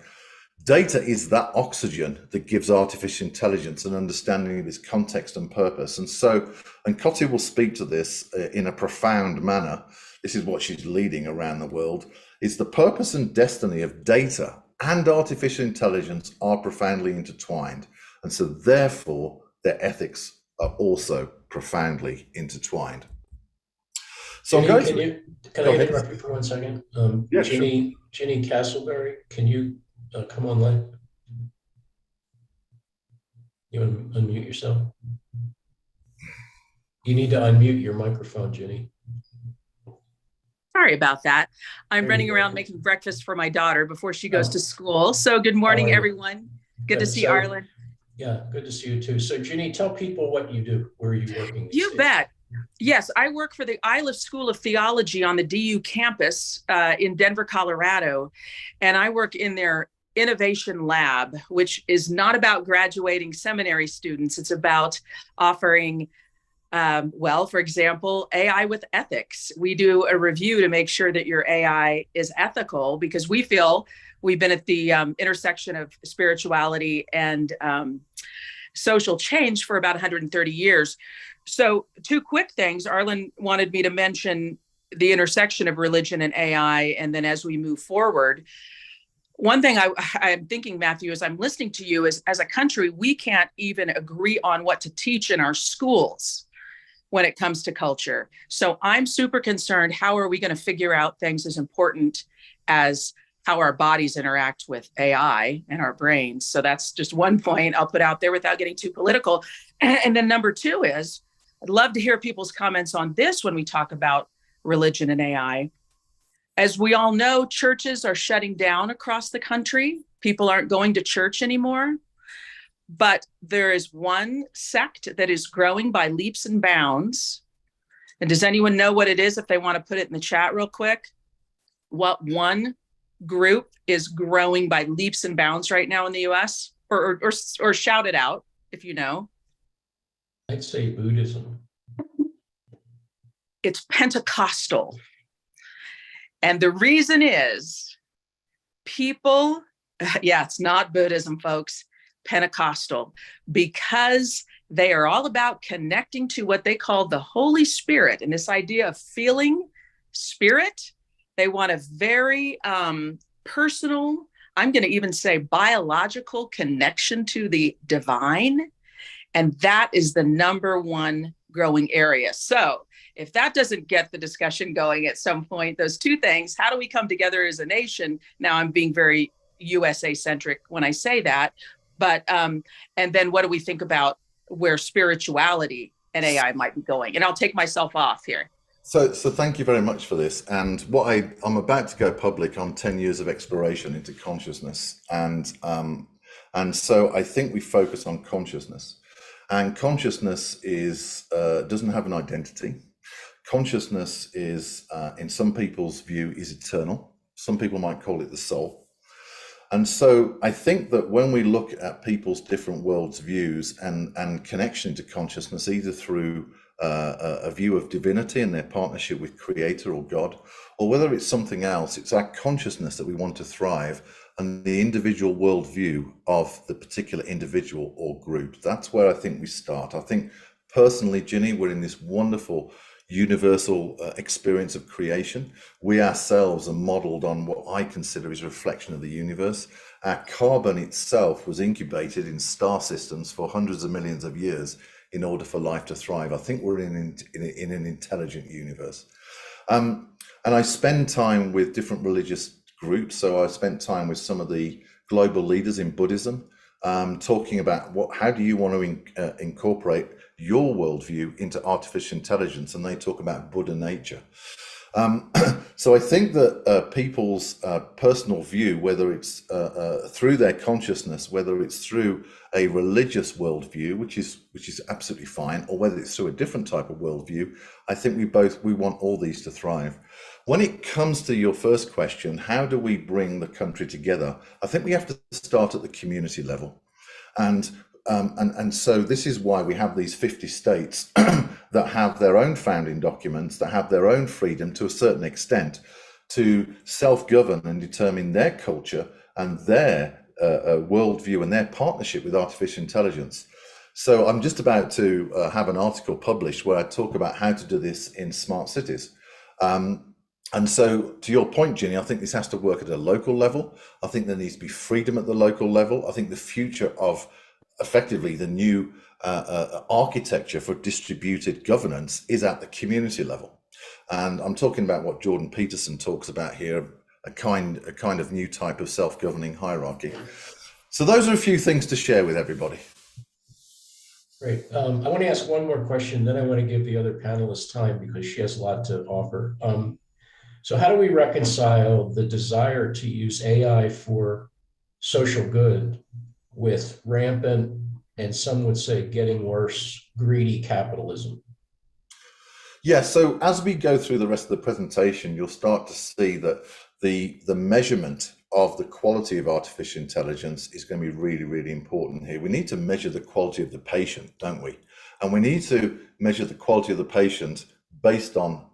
Data is that oxygen that gives artificial intelligence an understanding of its context and purpose. And Coty will speak to this in a profound manner. This is what she's leading around the world, is the purpose and destiny of data and artificial intelligence are profoundly intertwined. And so therefore, their ethics are also profoundly intertwined. So I'm going to... Can I interrupt you for 1 second? Yeah, Ginny Castleberry, can you come online? You want to unmute yourself? You need to unmute your microphone, Ginny. Sorry about that. I'm running around making breakfast for my daughter before she goes to school. So good morning, everyone. Good to see Arlen. Yeah, good to see you too. So Ginny, tell people what you do. Where are you working? You bet. Yes, I work for the Iliff School of Theology on the DU campus in Denver, Colorado. And I work in their innovation lab, which is not about graduating seminary students. It's about offering well, for example, AI with ethics. We do a review to make sure that your AI is ethical because we feel we've been at the intersection of spirituality and social change for about 130 years. So 2 quick things. Arlen wanted me to mention the intersection of religion and AI. And then as we move forward, one thing I'm thinking, Matthew, as I'm listening to you is as a country, we can't even agree on what to teach in our schools when it comes to culture. So I'm super concerned, how are we going to figure out things as important as how our bodies interact with AI and our brains? So that's just one point I'll put out there without getting too political. And then number 2 is, I'd love to hear people's comments on this when we talk about religion and AI. As we all know, churches are shutting down across the country. People aren't going to church anymore. But there is one sect that is growing by leaps and bounds. And does anyone know what it is if they want to put it in the chat real quick? What one group is growing by leaps and bounds right now in the US? Or shout it out if you know. I'd say Buddhism. It's Pentecostal. And the reason is people, it's not Buddhism, folks. Pentecostal, because they are all about connecting to what they call the Holy Spirit and this idea of feeling spirit. They want a very personal, I'm going to even say biological connection to the divine. And that is the #1 growing area. So if that doesn't get the discussion going at some point, those 2 things, how do we come together as a nation? Now I'm being very USA centric when I say that. But, and then what do we think about where spirituality and AI might be going? And I'll take myself off here. So thank you very much for this. And what I'm about to go public on 10 years of exploration into consciousness. And so I think we focus on consciousness. And consciousness is doesn't have an identity. Consciousness is, in some people's view, is eternal. Some people might call it the soul. And so I think that when we look at people's different worlds views and connection to consciousness, either through a view of divinity and their partnership with Creator or God, or whether it's something else, it's our consciousness that we want to thrive. and the individual worldview of the particular individual or group. That's where I think we start. I think personally, Ginny, we're in this wonderful universal experience of creation. We ourselves are modeled on what I consider is a reflection of the universe. Our carbon itself was incubated in star systems for hundreds of millions of years in order for life to thrive. I think we're in an intelligent universe. And I spend time with different religious groups. So I spent time with some of the global leaders in Buddhism, talking about how do you want to incorporate your worldview into artificial intelligence, and they talk about Buddha nature. So I think that people's personal view, whether it's through their consciousness, whether it's through a religious worldview, which is absolutely fine, or whether it's through a different type of worldview, I think we want all these to thrive. When it comes to your first question, how do we bring the country together? I think we have to start at the community level. And so this is why we have these 50 states that have their own founding documents, that have their own freedom to a certain extent to self-govern and determine their culture and their worldview and their partnership with artificial intelligence. So I'm just about to have an article published where I talk about how to do this in smart cities. And so to your point, Ginny, I think this has to work at a local level. I think there needs to be freedom at the local level. I think the future of effectively the new architecture for distributed governance is at the community level. And I'm talking about what Jordan Peterson talks about here, a kind of new type of self-governing hierarchy. So those are a few things to share with everybody. Great. I want to ask one more question, then I want to give the other panelists time because she has a lot to offer. So how do we reconcile the desire to use AI for social good with rampant, and some would say getting worse, greedy capitalism? Yeah, so as we go through the rest of the presentation, you'll start to see that the measurement of the quality of artificial intelligence is going to be really, really important here. We need to measure the quality of the patient, don't we? And we need to measure the quality of the patient based on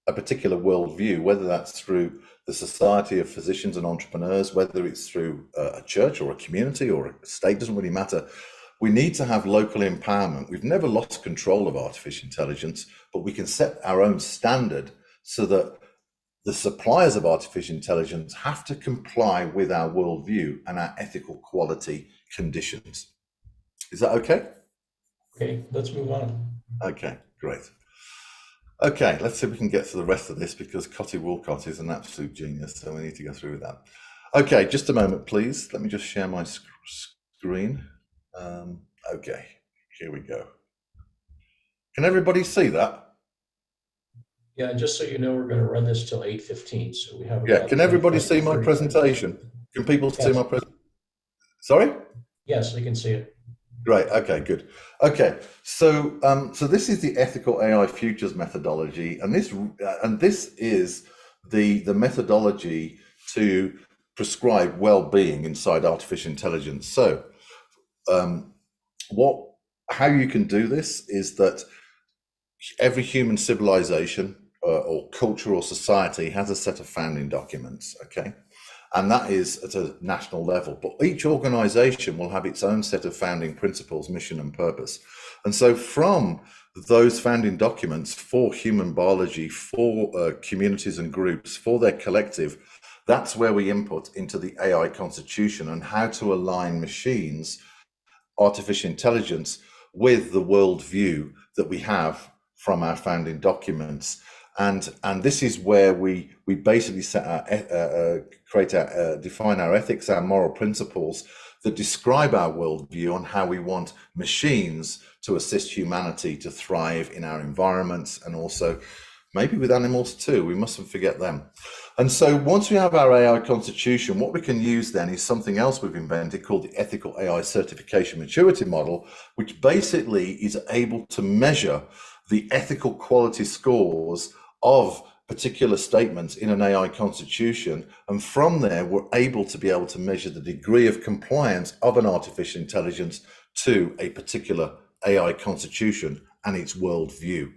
a particular worldview, whether that's through the Society of Physicians and Entrepreneurs, whether it's through a church or a community or a state, doesn't really matter. We need to have local empowerment. We've never lost control of artificial intelligence, but we can set our own standard so that the suppliers of artificial intelligence have to comply with our worldview and our ethical quality conditions. Is that okay? Okay, let's move on. Okay, great. Okay, let's see if we can get to the rest of this because Cotty Woolcott is an absolute genius, so we need to go through with that. Okay, just a moment, please. Let me just share my screen. Okay, here we go. Can everybody see that? Yeah, and just so you know, we're going to run this till 8:15, so we have. Yeah, can everybody see my presentation? Can people see my presentation? Sorry? Yes, we can see it. Great. Okay, good. Okay, so so this is the ethical AI futures methodology, and this is the methodology to prescribe well-being inside artificial intelligence. So how you can do this is that every human civilization or culture or society has a set of founding documents, okay? And that is at a national level. But each organization will have its own set of founding principles, mission, and purpose. And so from those founding documents for human biology, for communities and groups, for their collective, that's where we input into the AI constitution and how to align machines, artificial intelligence, with the worldview that we have from our founding documents. And this is where we basically define our ethics, our moral principles that describe our worldview on how we want machines to assist humanity to thrive in our environments and also maybe with animals too. We mustn't forget them. And so once we have our AI constitution, what we can use then is something else we've invented called the Ethical AI Certification Maturity Model, which basically is able to measure the ethical quality scores of particular statements in an AI constitution. And from there, we're able to measure the degree of compliance of an artificial intelligence to a particular AI constitution and its worldview.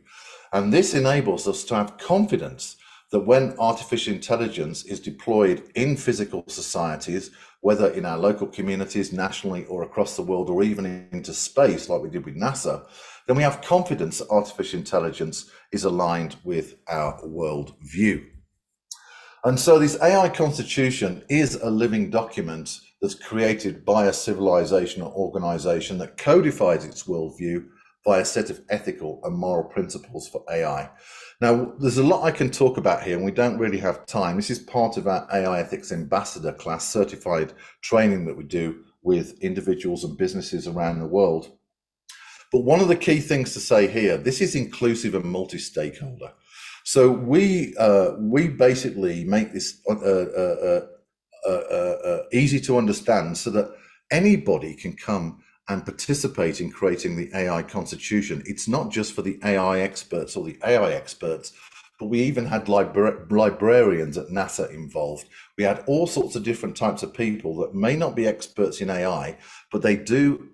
And this enables us to have confidence that when artificial intelligence is deployed in physical societies, whether in our local communities, nationally, or across the world, or even into space, like we did with NASA, then we have confidence that artificial intelligence is aligned with our world view. And so this AI constitution is a living document that's created by a civilization or organization that codifies its worldview by a set of ethical and moral principles for AI. Now, there's a lot I can talk about here, and we don't really have time. This is part of our AI Ethics Ambassador class certified training that we do with individuals and businesses around the world. But one of the key things to say here, this is inclusive and multi-stakeholder. So we basically make this easy to understand so that anybody can come and participate in creating the AI constitution. It's not just for the AI experts or the AI experts, but we even had librarians at NASA involved. We had all sorts of different types of people that may not be experts in AI, but they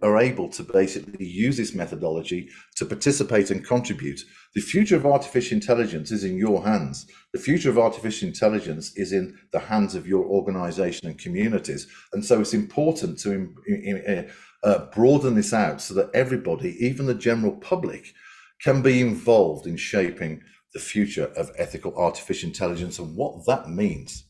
are able to basically use this methodology to participate and contribute. The future of artificial intelligence is in your hands. The future of artificial intelligence is in the hands of your organization and communities. And so it's important to broaden this out so that everybody, even the general public, can be involved in shaping the future of ethical artificial intelligence and what that means.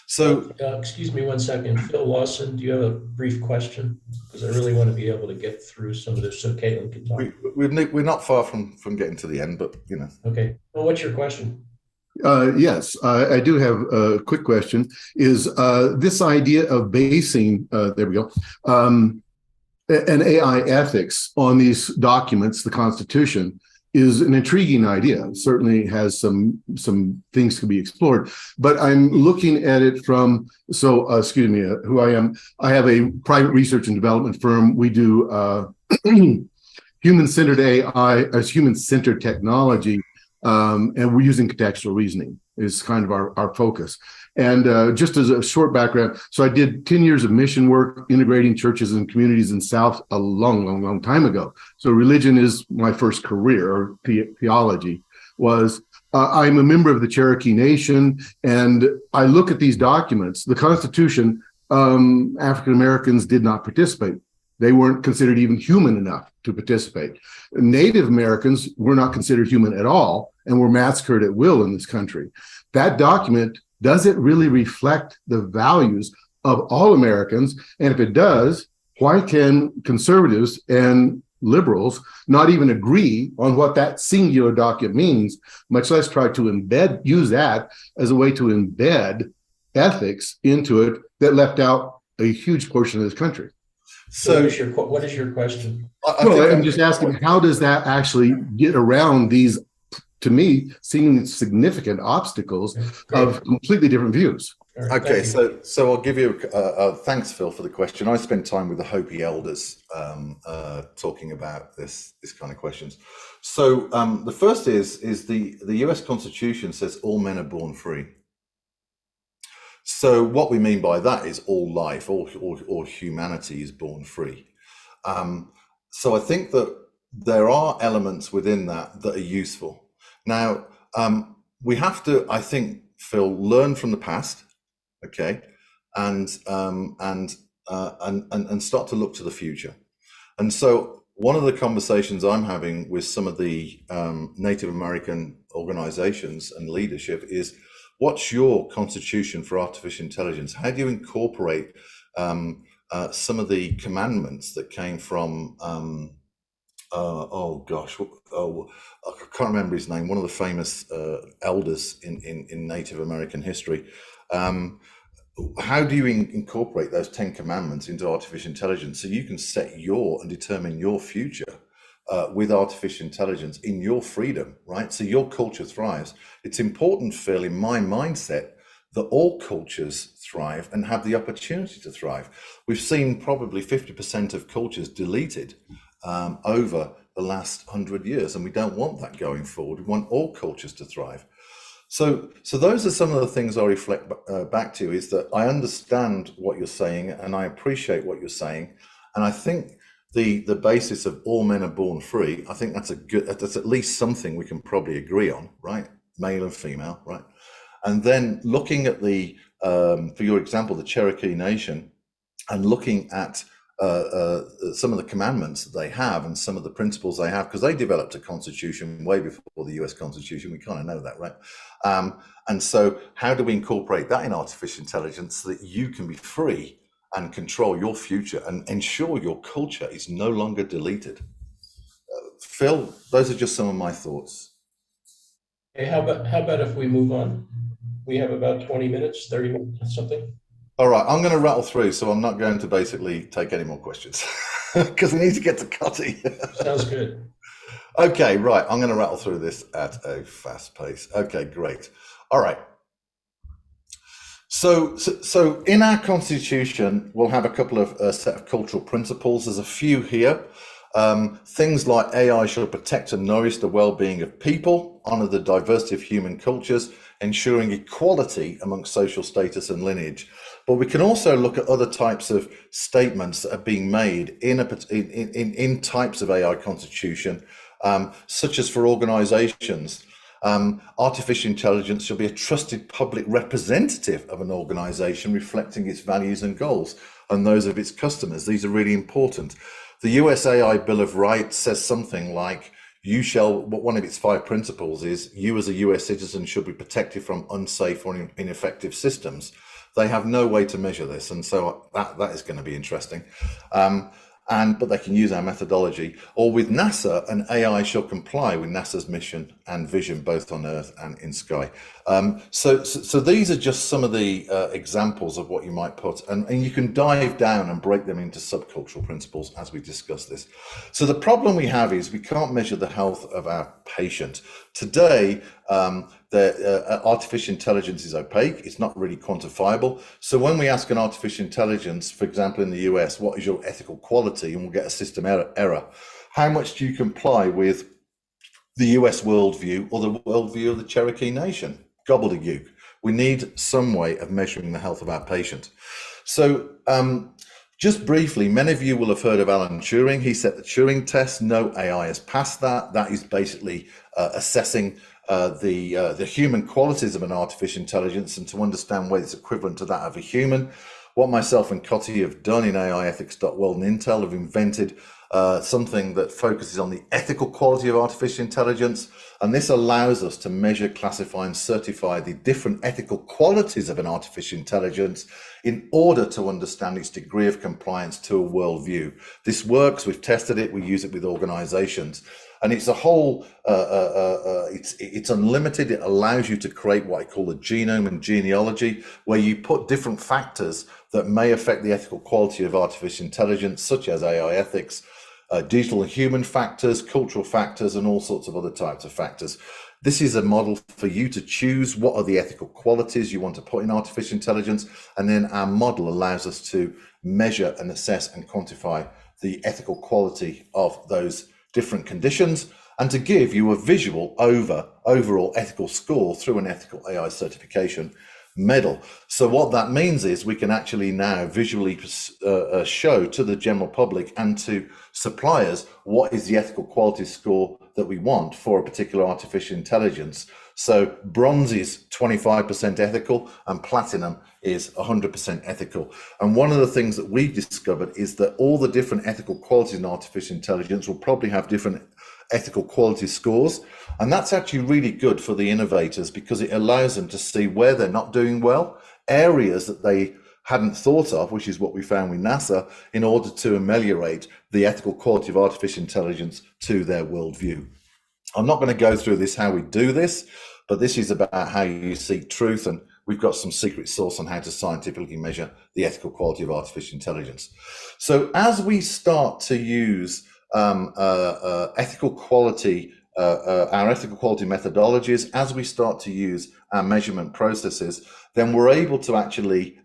So, excuse me one second, Phil Lawson, do you have a brief question? Because I really want to be able to get through some of this so Caitlin can talk. We're not far from getting to the end, but you know. Okay. Well, what's your question? Yes, I do have a quick question. Is this idea of basing, there we go, an AI ethics on these documents, the Constitution, is an intriguing idea. It certainly has some things to be explored, but I'm looking at it from, excuse me, who I am. I have a private research and development firm. We do human-centered AI as human-centered technology, and we're using contextual reasoning is kind of our focus. And just as a short background, so I did 10 years of mission work integrating churches and communities in South a long time ago. So religion is my first career, or theology was. I'm a member of the Cherokee Nation, and I look at these documents. The Constitution, African Americans did not participate. They weren't considered even human enough to participate. Native Americans were not considered human at all and were massacred at will in this country. That document, does it really reflect the values of all Americans? And if it does, why can conservatives and liberals not even agree on what that singular document means, much less try to use that as a way to embed ethics into it that left out a huge portion of this country? So what is your question? I'm just asking, how does that actually get around these, to me, seeming significant obstacles of completely different views? Right, okay, so I'll give you thanks, Phil, for the question. I spent time with the Hopi elders talking about this kind of questions. So the first is the US Constitution says all men are born free. So what we mean by that is all life, all humanity is born free. So I think that there are elements within that are useful. Now, we have to, I think, Phil, learn from the past, okay, and start to look to the future. And so one of the conversations I'm having with some of the Native American organizations and leadership is, what's your constitution for artificial intelligence? How do you incorporate some of the commandments that came from, I can't remember his name, one of the famous elders in Native American history. How do you incorporate those 10 commandments into artificial intelligence so you can set and determine your future with artificial intelligence in your freedom, right? So your culture thrives. It's important, Phil, in my mindset, that all cultures thrive and have the opportunity to thrive. We've seen probably 50% of cultures deleted over the last 100 years, and we don't want that going forward. We want all cultures to thrive. So those are some of the things I reflect back to, is that I understand what you're saying and I appreciate what you're saying. And I think the basis of all men are born free, I think that's at least something we can probably agree on, right? Male and female, right? and then looking at the, for your example, the Cherokee Nation, and looking at some of the commandments that they have and some of the principles they have, because they developed a constitution way before the US Constitution. We kind of know that, right? And so how do we incorporate that in artificial intelligence so that you can be free and control your future and ensure your culture is no longer deleted? Phil, those are just some of my thoughts. Hey, how about if we move on? We have about 20 minutes, 30 minutes, something. All right, I'm going to rattle through, so I'm not going to basically take any more questions because we need to get to Cotty. Sounds good. Okay, right. I'm going to rattle through this at a fast pace. Okay, great. All right. So in our constitution, we'll have a couple of set of cultural principles. There's a few here. Things like AI shall protect and nourish the well-being of people, honor the diversity of human cultures, ensuring equality amongst social status and lineage. But we can also look at other types of statements that are being made in types of AI constitution, such as for organizations. Artificial intelligence shall be a trusted public representative of an organization reflecting its values and goals and those of its customers. These are really important. The US AI Bill of Rights says something like, one of its 5 principles is, you as a US citizen should be protected from unsafe or ineffective systems. They have no way to measure this, and so that is going to be interesting. But they can use our methodology. Or with NASA, an AI shall comply with NASA's mission and vision, both on Earth and in sky. So these are just some of the examples of what you might put, and you can dive down and break them into subcultural principles as we discuss this. So the problem we have is we can't measure the health of our patient. Today, artificial intelligence is opaque. It's not really quantifiable. So when we ask an artificial intelligence, for example, in the US, what is your ethical quality? And we'll get a system error. How much do you comply with the US worldview or the worldview of the Cherokee Nation? Gobbledygook. We need some way of measuring the health of our patient. So just briefly, many of you will have heard of Alan Turing. He set the Turing test. No AI has passed that. That is basically assessing the human qualities of an artificial intelligence and to understand whether it's equivalent to that of a human. What myself and Cotty have done in AIEthics.World and Intel have invented something that focuses on the ethical quality of artificial intelligence. And this allows us to measure, classify, and certify the different ethical qualities of an artificial intelligence in order to understand its degree of compliance to a worldview. This works, we've tested it, we use it with organizations. And it's a whole, it's unlimited. It allows you to create what I call a genome and genealogy, where you put different factors that may affect the ethical quality of artificial intelligence, such as AI ethics, digital and human factors, cultural factors, and all sorts of other types of factors. This is a model for you to choose what are the ethical qualities you want to put in artificial intelligence. And then our model allows us to measure and assess and quantify the ethical quality of those different conditions, and to give you a visual overall ethical score through an ethical AI certification medal. So what that means is we can actually now visually show to the general public and to suppliers what is the ethical quality score that we want for a particular artificial intelligence. So bronze is 25% ethical and platinum is 100% ethical. And one of the things that we discovered is that all the different ethical qualities in artificial intelligence will probably have different ethical quality scores. And that's actually really good for the innovators because it allows them to see where they're not doing well, areas that they hadn't thought of, which is what we found with NASA, in order to ameliorate the ethical quality of artificial intelligence to their worldview. I'm not going to go through this, how we do this, but this is about how you seek truth, and we've got some secret sauce on how to scientifically measure the ethical quality of artificial intelligence. So as we start to use ethical quality, our ethical quality methodologies, as we start to use our measurement processes, then we're able to actually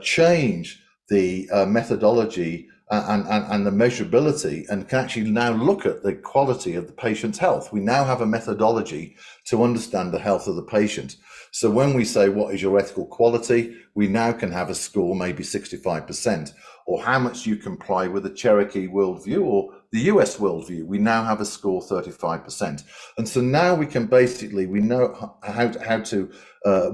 change the methodology and the measurability, and can actually now look at the quality of the patient's health. We now have a methodology to understand the health of the patient. So when we say, what is your ethical quality? We now can have a score, maybe 65%, or how much you comply with the Cherokee worldview or the US worldview, we now have a score 35%. And so now we can basically, we know how to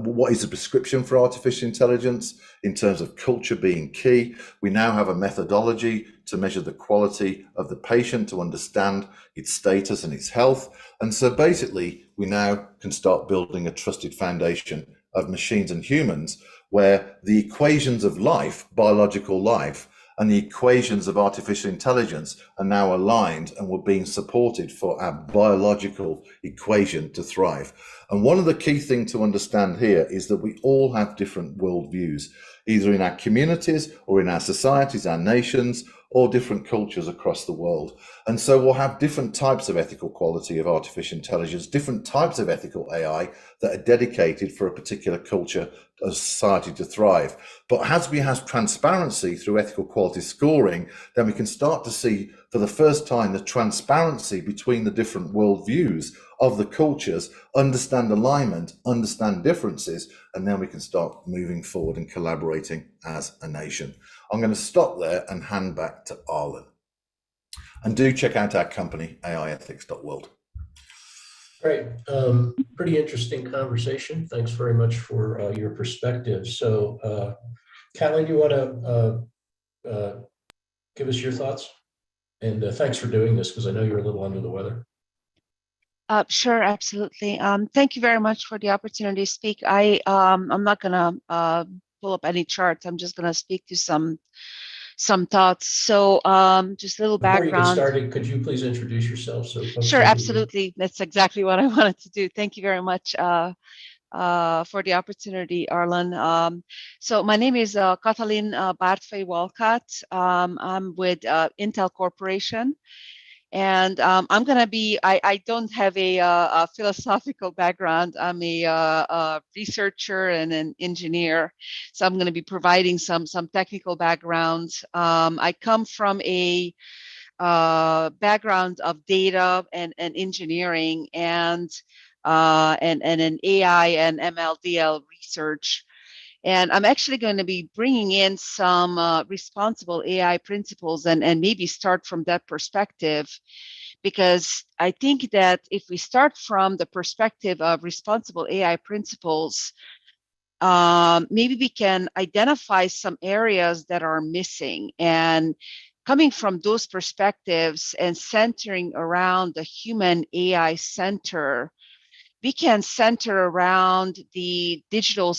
what is the prescription for artificial intelligence in terms of culture being key. We now have a methodology to measure the quality of the patient, to understand its status and its health. And so basically, we now can start building a trusted foundation of machines and humans where the equations of life, biological life, and the equations of artificial intelligence are now aligned and we're being supported for our biological equation to thrive. And one of the key things to understand here is that we all have different worldviews, either in our communities or in our societies, our nations, or different cultures across the world. And so we'll have different types of ethical quality of artificial intelligence, different types of ethical AI that are dedicated for a particular culture of society to thrive. But as we have transparency through ethical quality scoring, then we can start to see for the first time the transparency between the different worldviews of the cultures, understand alignment, understand differences, and then we can start moving forward and collaborating as a nation. I'm going to stop there and hand back to Arlen. And do check out our company, AIEthics.World. Great. Pretty interesting conversation. Thanks very much for your perspective. So, Callie, do you want to give us your thoughts? And thanks for doing this, because I know you're a little under the weather. Sure, absolutely. Thank you very much for the opportunity to speak. I'm not going to pull up any charts. I'm just going to speak to some thoughts. So just a little background. Before you get started, could you please introduce yourself? Sure, absolutely. That's exactly what I wanted to do. Thank you very much for the opportunity, Arlen. So my name is Katalin Bartfei-Walcott. I'm with Intel Corporation. And I'm going to be, I don't have a philosophical background. I'm a researcher and an engineer. So I'm going to be providing some technical background. I come from a background of data and engineering and an AI and MLDL research. And I'm actually going to be bringing in some responsible AI principles and maybe start from that perspective, because I think that if we start from the perspective of responsible AI principles, maybe we can identify some areas that are missing. And coming from those perspectives and centering around the human AI center, we can center around the digital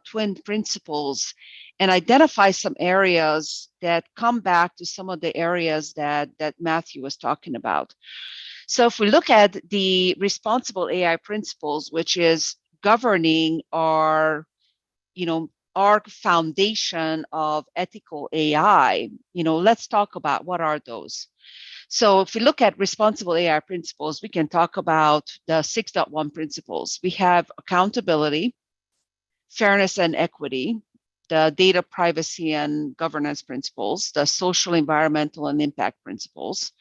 twin principles and identify some areas that come back to some of the areas that Matthew was talking about. So if we look at the responsible AI principles, which is governing our foundation of ethical AI, let's talk about what are those. So if we look at responsible AI principles, we can talk about the 6.1 principles. We have accountability, fairness and equity, the data privacy and governance principles, the social, environmental, and impact principles,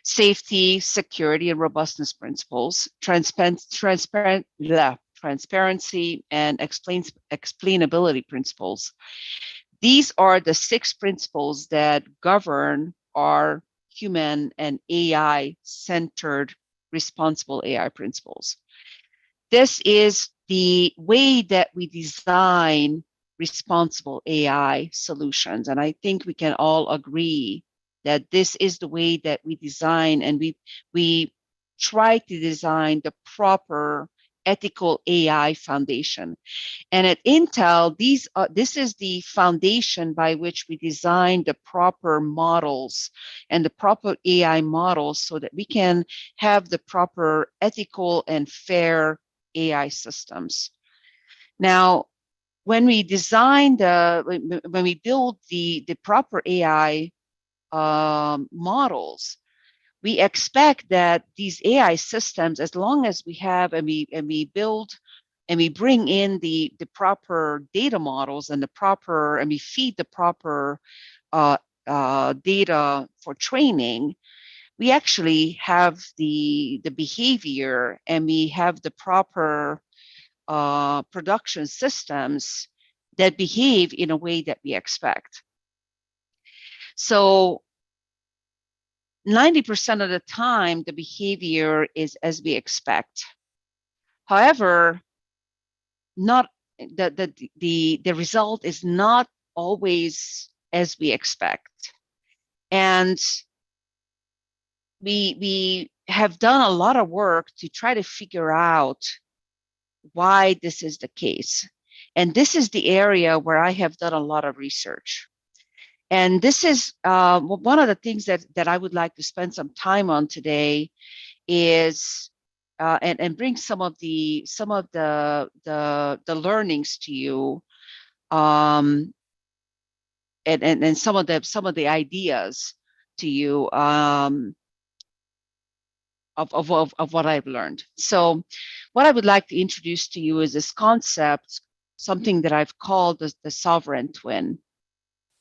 safety, security, and robustness principles, transparency and explainability principles. These are the 6 principles that govern our human and AI-centered responsible AI principles. This is the way that we design responsible AI solutions. And I think we can all agree that this is the way that we design, and we try to design the proper ethical AI foundation. And at Intel, this is the foundation by which we design the proper models and the proper AI models so that we can have the proper ethical and fair AI systems. Now, when we design when we build the proper AI models, we expect that these AI systems, as long as we have and we build and we bring in the proper data models and we feed the proper data for training, we actually have the behavior and we have the proper production systems that behave in a way that we expect. So 90% of the time, the behavior is as we expect. However, not the result is not always as we expect. And we have done a lot of work to try to figure out why this is the case. And this is the area where I have done a lot of research. And this is one of the things that I would like to spend some time on today is and bring some of the learnings to you, and some of the ideas to you of what I've learned. So what I would like to introduce to you is this concept, something that I've called the sovereign twin.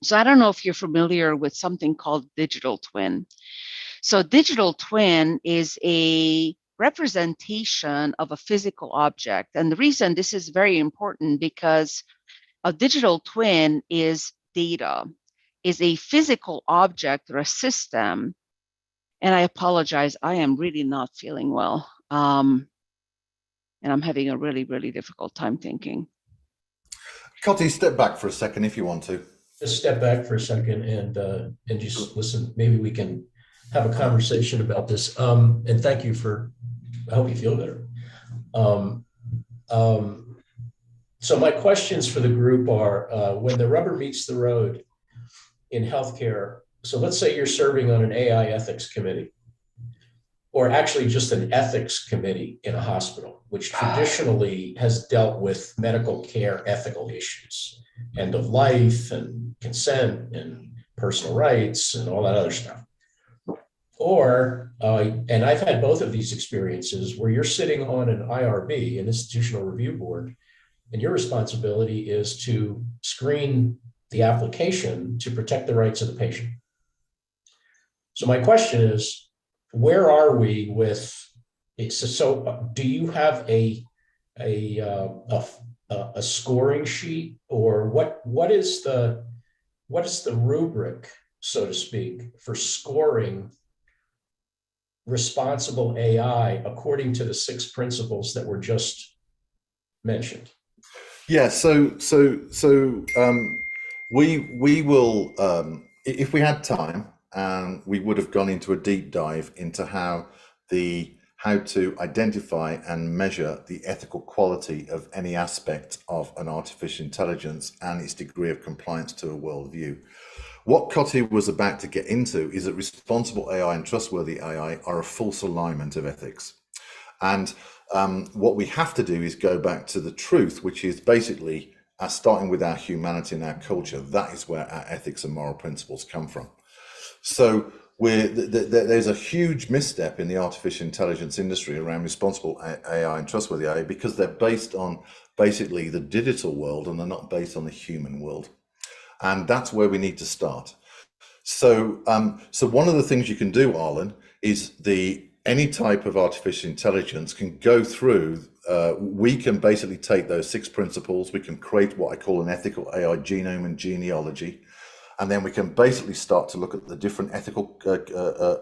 So I don't know if you're familiar with something called digital twin. So digital twin is a representation of a physical object. And the reason this is very important because a digital twin is data, is a physical object or a system. And I apologize, I am really not feeling well. And I'm having a really, really difficult time thinking. Cotty, step back for a second if you want to. Just step back for a second and just listen. Maybe we can have a conversation about this. And thank you for, I hope you feel better. So my questions for the group are, when the rubber meets the road in healthcare, so let's say you're serving on an AI ethics committee, or actually just an ethics committee in a hospital, which traditionally has dealt with medical care ethical issues, end of life and consent and personal rights and all that other stuff. Or, and I've had both of these experiences where you're sitting on an IRB, an institutional review board, and your responsibility is to screen the application to protect the rights of the patient. So my question is, where are we with, so do you have a scoring sheet, or what is the rubric, so to speak, for scoring responsible AI according to the 6 principles that were just mentioned? Yeah, so we will, if we had time, we would have gone into a deep dive into how to identify and measure the ethical quality of any aspect of an artificial intelligence and its degree of compliance to a worldview. What Cotty was about to get into is that responsible AI and trustworthy AI are a false alignment of ethics. And what we have to do is go back to the truth, which is basically starting with our humanity and our culture. That is where our ethics and moral principles come from. So there's a huge misstep in the artificial intelligence industry around responsible AI and trustworthy AI because they're based on basically the digital world and they're not based on the human world. And that's where we need to start. So one of the things you can do, Arlen, is any type of artificial intelligence can go through, we can basically take those 6 principles, we can create what I call an ethical AI genome and genealogy, and then we can basically start to look at the different ethical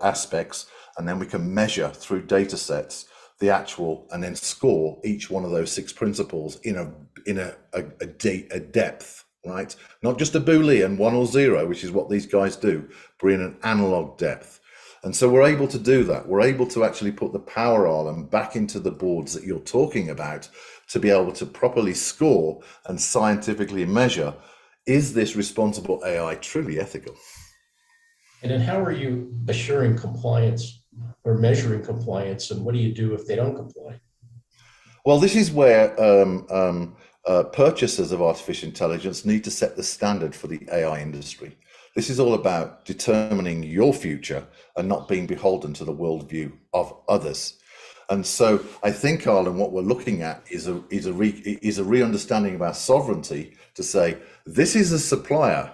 aspects, and then we can measure through data sets the actual, and then score each one of those 6 principles in a depth, right? Not just a Boolean 1 or 0, which is what these guys do, but in an analog depth. And so we're able to do that. We're able to actually put the power Arlen back into the boards that you're talking about to be able to properly score and scientifically measure, is this responsible AI truly ethical? And then how are you assuring compliance or measuring compliance, and what do you do if they don't comply? Well, this is where purchasers of artificial intelligence need to set the standard for the AI industry. This is all about determining your future and not being beholden to the worldview of others. And so I think, Arlen, what we're looking at is a re-understanding of our sovereignty to say, this is a supplier,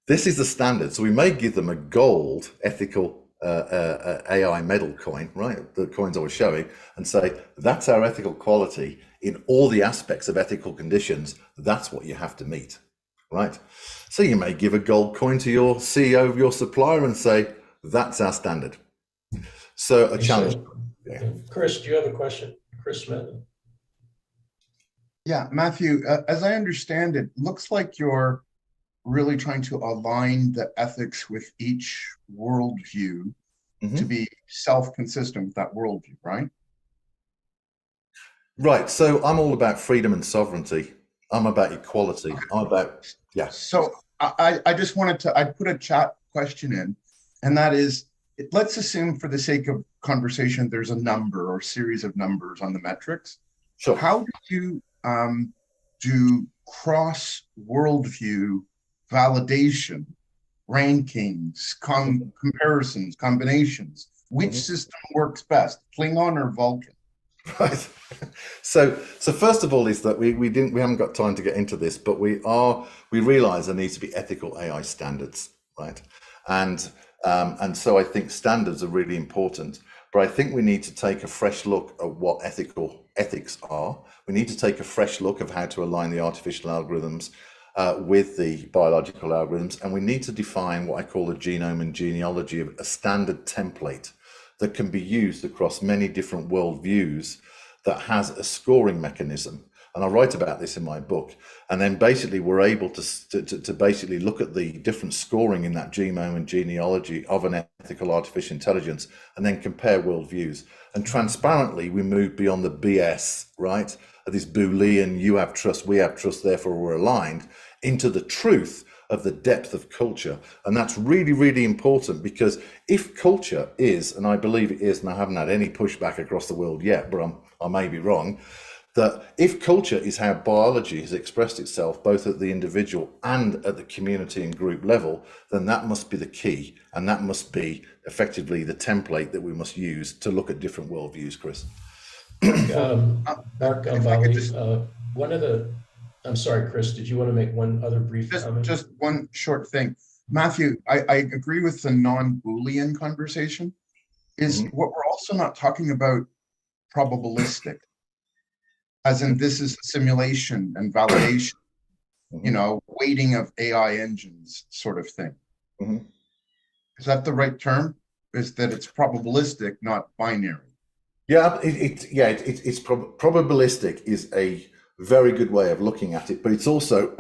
this is the standard. So we may give them a gold ethical AI medal coin, right? The coins I was showing, and say, that's our ethical quality in all the aspects of ethical conditions. That's what you have to meet, right? So you may give a gold coin to your CEO of your supplier and say, That's our standard. So a challenge. Yeah. Chris, do you have a question? Chris Smith? Yeah, Matthew, as I understand it, looks like you're really trying to align the ethics with each worldview to be self-consistent with that worldview, right? Right. So I'm all about freedom and sovereignty. I'm about equality. I'm about, yeah. So I just wanted to, I put a chat question in, and that is, let's assume for the sake of conversation, there's a number or series of numbers on the metrics. Sure. How do you do cross worldview validation, rankings, comparisons, combinations? Which system works best, Klingon or Vulcan? Right. So first of all is that we haven't got time to get into this, but we realize there needs to be ethical AI standards, right? And so I think standards are really important, but I think we need to take a fresh look at what ethics are. We need to take a fresh look of how to align the artificial algorithms with the biological algorithms, and we need to define what I call a genome and genealogy, of a standard template that can be used across many different worldviews that has a scoring mechanism. And I write about this in my book. And then basically we're able to basically look at the different scoring in that genome and genealogy of an ethical artificial intelligence and then compare worldviews. And transparently, we move beyond the BS, right? This Boolean, you have trust, we have trust, therefore we're aligned, into the truth of the depth of culture. And that's really, really important, because if culture is, and I believe it is, and I haven't had any pushback across the world yet, but I may be wrong, that if culture is how biology has expressed itself, both at the individual and at the community and group level, then that must be the key. And that must be effectively the template that we must use to look at different worldviews, Chris. Mark Gambale, I'm sorry, Chris, did you want to make one other brief comment? Just one short thing. Matthew, I agree with the non-Boolean conversation. Is what we're also not talking about probabilistic, as in this is a simulation and validation, you know, weighting of AI engines sort of thing. Is that the right term? Is that it's probabilistic, not binary? Yeah, it's probabilistic is a very good way of looking at it, but it's also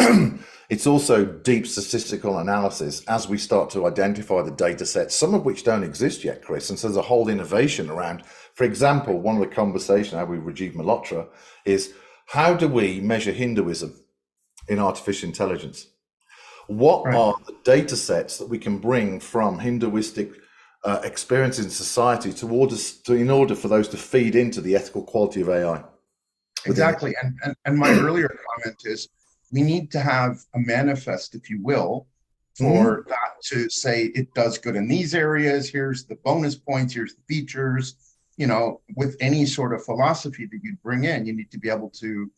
it's also deep statistical analysis as we start to identify the data sets, some of which don't exist yet, Chris. And so there's a whole innovation around, for example, one of the conversations I had with Rajiv Malhotra is, how do we measure Hinduism in artificial intelligence? What are the data sets that we can bring from Hinduistic experiences in society in order for those to feed into the ethical quality of AI? Exactly. And my earlier comment is, we need to have a manifest, if you will, for that to say it does good in these areas. Here's the bonus points. Here's the features. You know, with any sort of philosophy that you bring in, you need to be able to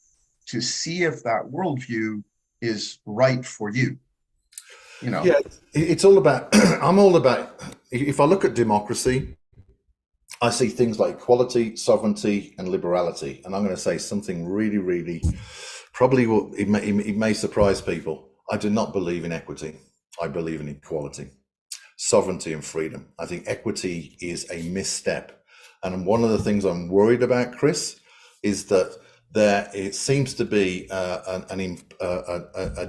see if that worldview is right for you. You know, yeah, it's all about. I'm all about. If I look at democracy, I see things like equality, sovereignty, and liberality. And I'm going to say something really, really, probably it may surprise people. I do not believe in equity. I believe in equality, sovereignty, and freedom. I think equity is a misstep. And one of the things I'm worried about, Chris, is that it seems to be a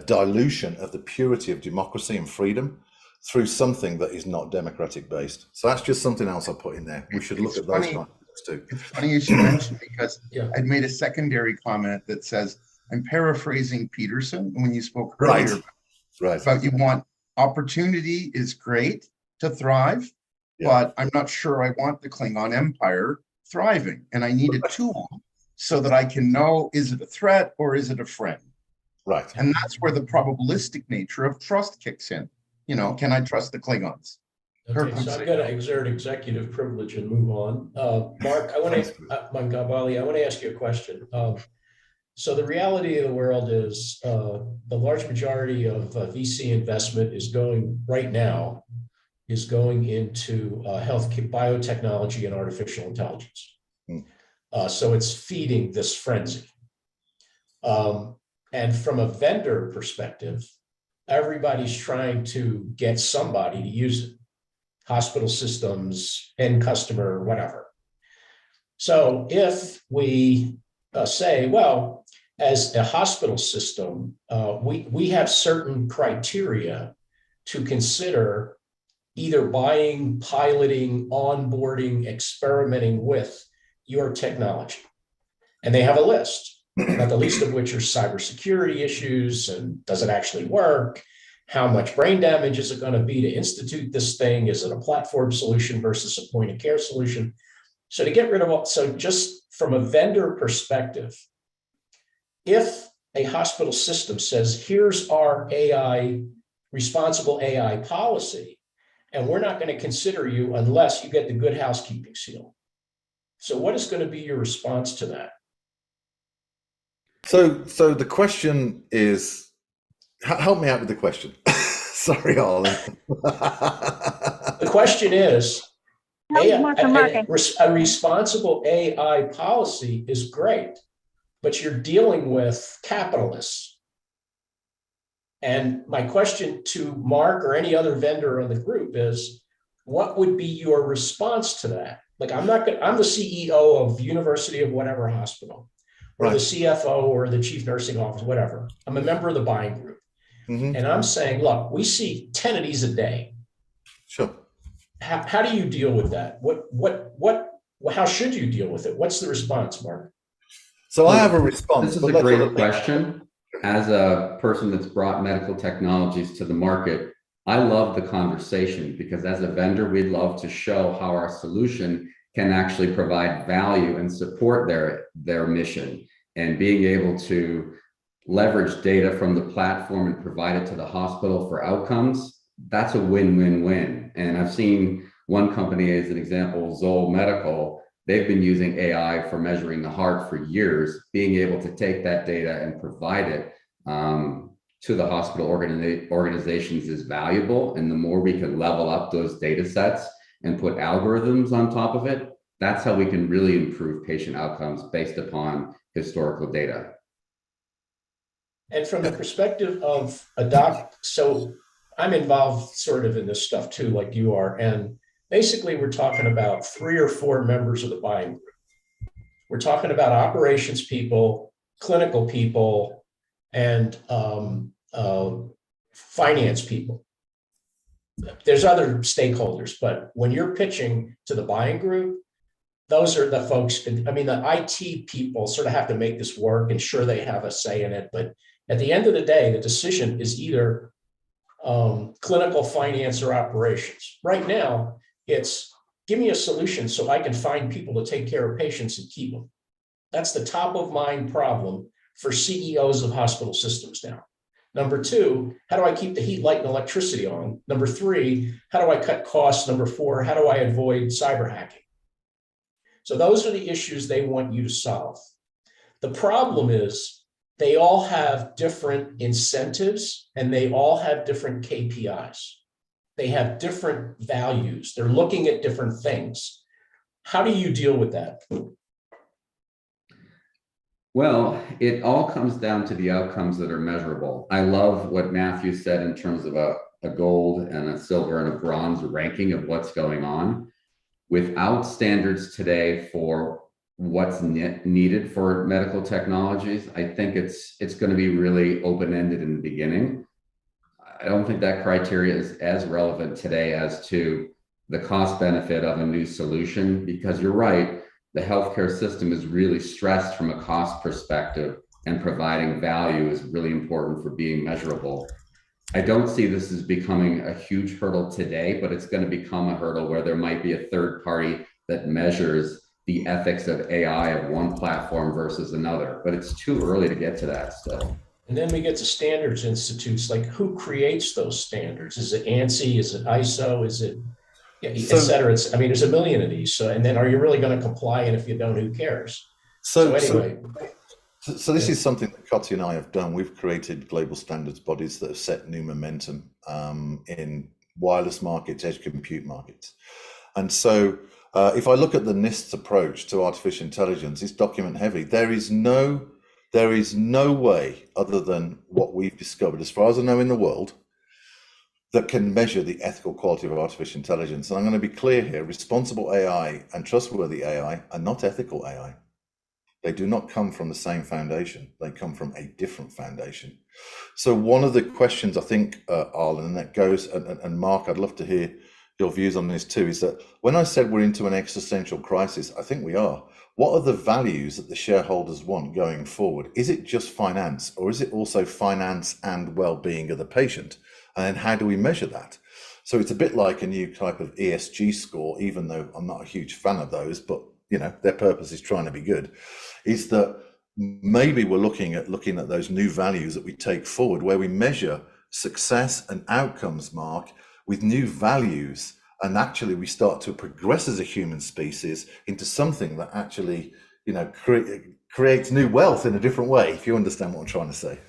dilution of the purity of democracy and freedom through something that is not democratic based. So that's just something else I put in there. We should look at those concepts too. It's funny you should mention, because I'd made a secondary comment that says, I'm paraphrasing Peterson when you spoke earlier about you want opportunity is great to thrive, but I'm not sure I want the Klingon Empire thriving, and I need a tool so that I can know, is it a threat or is it a friend? Right. And that's where the probabilistic nature of trust kicks in. You know, can I trust the Klingons? Okay, so I'm going to exert executive privilege and move on. Mark, I want to ask you a question. So the reality of the world is the large majority of VC investment is going into health, biotechnology, and artificial intelligence. So it's feeding this frenzy. And from a vendor perspective, everybody's trying to get somebody to use it. hospital systems, end customer, whatever. So if we say, well, as a hospital system, we have certain criteria to consider either buying, piloting, onboarding, experimenting with your technology. And they have a list, not the least of which are cybersecurity issues and does it actually work? How much brain damage is it going to be to institute this thing? Is it a platform solution versus a point of care solution? So to get rid of all, so just from a vendor perspective, if a hospital system says, here's our AI, responsible AI policy, and we're not going to consider you unless you get the good housekeeping seal. So what is going to be your response to that? So the question is, help me out with the question. Sorry, Ollie. The question is, a responsible AI policy is great, but you're dealing with capitalists. And my question to Mark or any other vendor in the group is, what would be your response to that? Like, I'm the CEO of University of whatever hospital, or the CFO or the chief nursing officer, whatever. I'm a member of the buying group. And I'm saying, look, we see 10 of these a day. Sure. How do you deal with that? How should you deal with it? What's the response, Mark? So I have a response. This is a great question. As a person that's brought medical technologies to the market, I love the conversation because as a vendor, we'd love to show how our solution can actually provide value and support their mission, and being able to leverage data from the platform and provide it to the hospital for outcomes. That's a win-win-win. And I've seen one company as an example, Zoll Medical. They've been using AI for measuring the heart for years. Being able to take that data and provide it to the hospital organizations is valuable. And the more we can level up those data sets and put algorithms on top of it, that's how we can really improve patient outcomes based upon historical data. And from the perspective of so I'm involved sort of in this stuff too, like you are. And basically, we're talking about 3 or 4 members of the buying group. We're talking about operations people, clinical people, and finance people. There's other stakeholders, but when you're pitching to the buying group, those are the folks. I mean, the IT people sort of have to make this work and sure they have a say in it. But at the end of the day, the decision is either clinical, finance, or operations. Right now, it's give me a solution so I can find people to take care of patients and keep them. That's the top of mind problem for CEOs of hospital systems now. Number 2, how do I keep the heat, light, and electricity on? Number 3, how do I cut costs? Number 4, how do I avoid cyber hacking? So those are the issues they want you to solve. The problem is they all have different incentives and they all have different KPIs. They have different values. They're looking at different things. How do you deal with that? Well, it all comes down to the outcomes that are measurable. I love what Matthew said in terms of a gold and a silver and a bronze ranking of what's going on. Without standards today for what's needed for medical technologies, I think it's going to be really open-ended in the beginning. I don't think that criteria is as relevant today as to the cost benefit of a new solution, because you're right, the healthcare system is really stressed from a cost perspective, and providing value is really important for being measurable. I don't see this as becoming a huge hurdle today, but it's going to become a hurdle where there might be a third party that measures the ethics of AI of one platform versus another, but it's too early to get to that still. And then we get to standards institutes, like who creates those standards? Is it ANSI? Is it ISO? Is it, et cetera? I mean, there's a million of these. So, and then are you really going to comply? And if you don't, who cares? So anyway. So this is something that Coty and I have done. We've created global standards bodies that have set new momentum in wireless markets, edge compute markets. And so if I look at the NIST's approach to artificial intelligence, it's document heavy. There is no way other than what we've discovered, as far as I know in the world, that can measure the ethical quality of artificial intelligence. And I'm going to be clear here, responsible AI and trustworthy AI are not ethical AI. They do not come from the same foundation. They come from a different foundation. So one of the questions I think, Arlen, and that goes, and Mark, I'd love to hear your views on this too, is that when I said we're into an existential crisis, I think we are. What are the values that the shareholders want going forward? Is it just finance, or is it also finance and well-being of the patient? And then how do we measure that? So it's a bit like a new type of ESG score, even though I'm not a huge fan of those, but you know, their purpose is trying to be good, is that maybe we're looking at those new values that we take forward, where we measure success and outcomes, Mark, with new values. And actually we start to progress as a human species into something that actually, you know, creates new wealth in a different way, if you understand what I'm trying to say.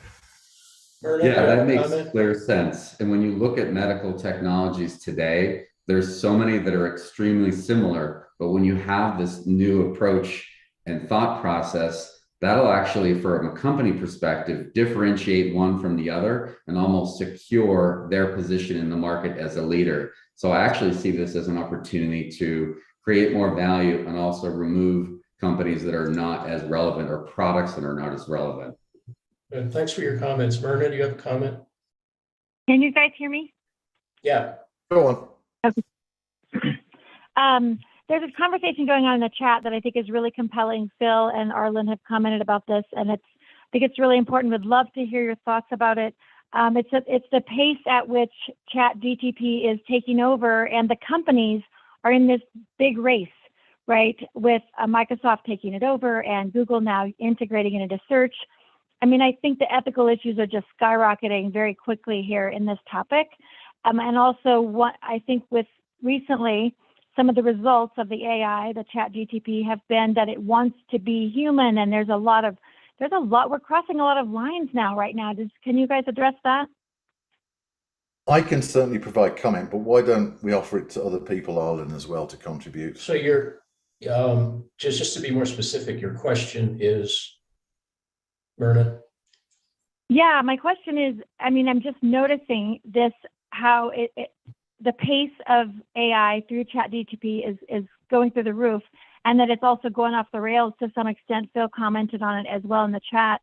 Yeah, that makes clear sense. And when you look at medical technologies today, there's so many that are extremely similar, but when you have this new approach and thought process, that'll actually, from a company perspective, differentiate one from the other and almost secure their position in the market as a leader. So I actually see this as an opportunity to create more value and also remove companies that are not as relevant or products that are not as relevant. Good. Thanks for your comments. Myrna, do you have a comment? Can you guys hear me? Yeah. Go on. Okay. There's a conversation going on in the chat that I think is really compelling. Phil and Arlen have commented about this, and I think it's really important. Would love to hear your thoughts about it. It's the pace at which ChatGPT is taking over, and the companies are in this big race, right? With Microsoft taking it over and Google now integrating it into search. I mean, I think the ethical issues are just skyrocketing very quickly here in this topic. And also what I think with recently, some of the results of the AI, the ChatGPT, have been that it wants to be human, and there's a lot, we're crossing a lot of lines now, right now. Can you guys address that? I can certainly provide comment, but why don't we offer it to other people, Arlen, as well, to contribute? So you're, just to be more specific, your question is, Myrna? Yeah, my question is, I mean, I'm just noticing this, how the pace of AI through ChatGPT is going through the roof, and that it's also going off the rails to some extent. Phil commented on it as well in the chat.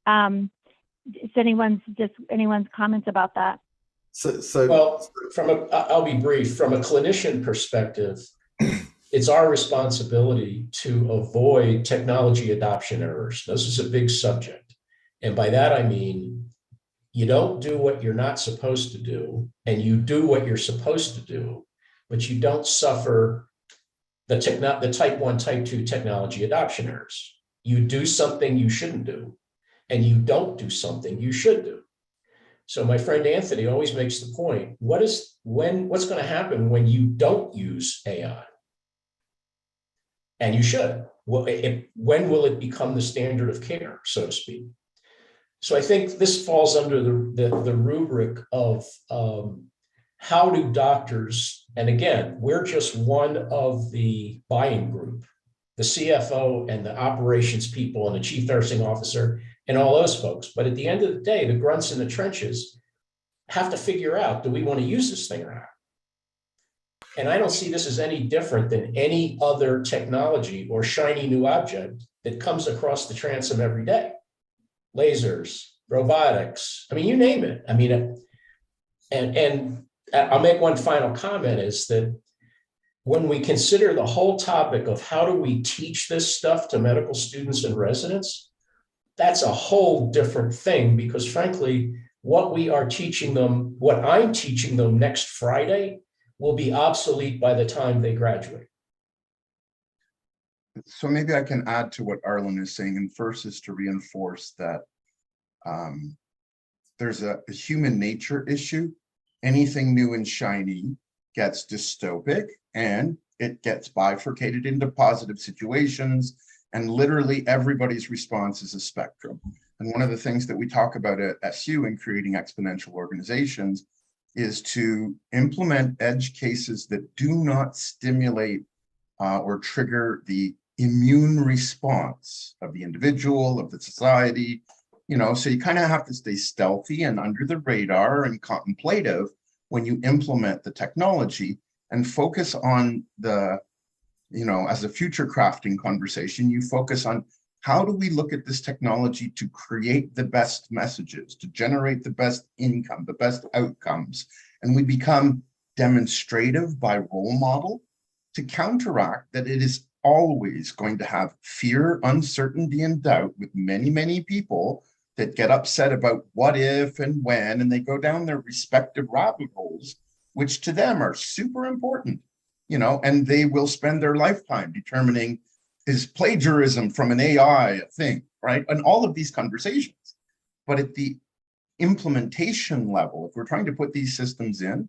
If anyone's comments about that. Well, I'll be brief. From a clinician perspective, it's our responsibility to avoid technology adoption errors. This is a big subject. And by that, I mean, you don't do what you're not supposed to do, and you do what you're supposed to do, but you don't suffer the type 1, type 2 technology adoption errors. You do something you shouldn't do, and you don't do something you should do. So my friend Anthony always makes the point, what's going to happen when you don't use AI? And you should. Well, when will it become the standard of care, so to speak? So I think this falls under the rubric of how do doctors, and again, we're just one of the buying group, the CFO and the operations people and the chief nursing officer and all those folks. But at the end of the day, the grunts in the trenches have to figure out, do we want to use this thing or not? And I don't see this as any different than any other technology or shiny new object that comes across the transom every day. Lasers, robotics, I mean, you name it. I mean, and I'll make one final comment is that when we consider the whole topic of how do we teach this stuff to medical students and residents, that's a whole different thing, because frankly, what we are teaching them, what I'm teaching them next Friday will be obsolete by the time they graduate. So maybe I can add to what Arlen is saying, and first is to reinforce that there's a human nature issue. Anything new and shiny gets dystopic, and it gets bifurcated into positive situations, and literally everybody's response is a spectrum. And one of the things that we talk about at SU in creating exponential organizations is to implement edge cases that do not stimulate or trigger the immune response of the individual, of the society, you know, so you kind of have to stay stealthy and under the radar and contemplative, when you implement the technology and focus on the, as a future crafting conversation, you focus on how do we look at this technology to create the best messages, to generate the best income, the best outcomes, and we become demonstrative by role model to counteract that it is always going to have fear, uncertainty, and doubt with many, many people that get upset about what if and when, and they go down their respective rabbit holes, which to them are super important, and they will spend their lifetime determining, is plagiarism from an AI a thing, right? And all of these conversations. But at the implementation level, if we're trying to put these systems in,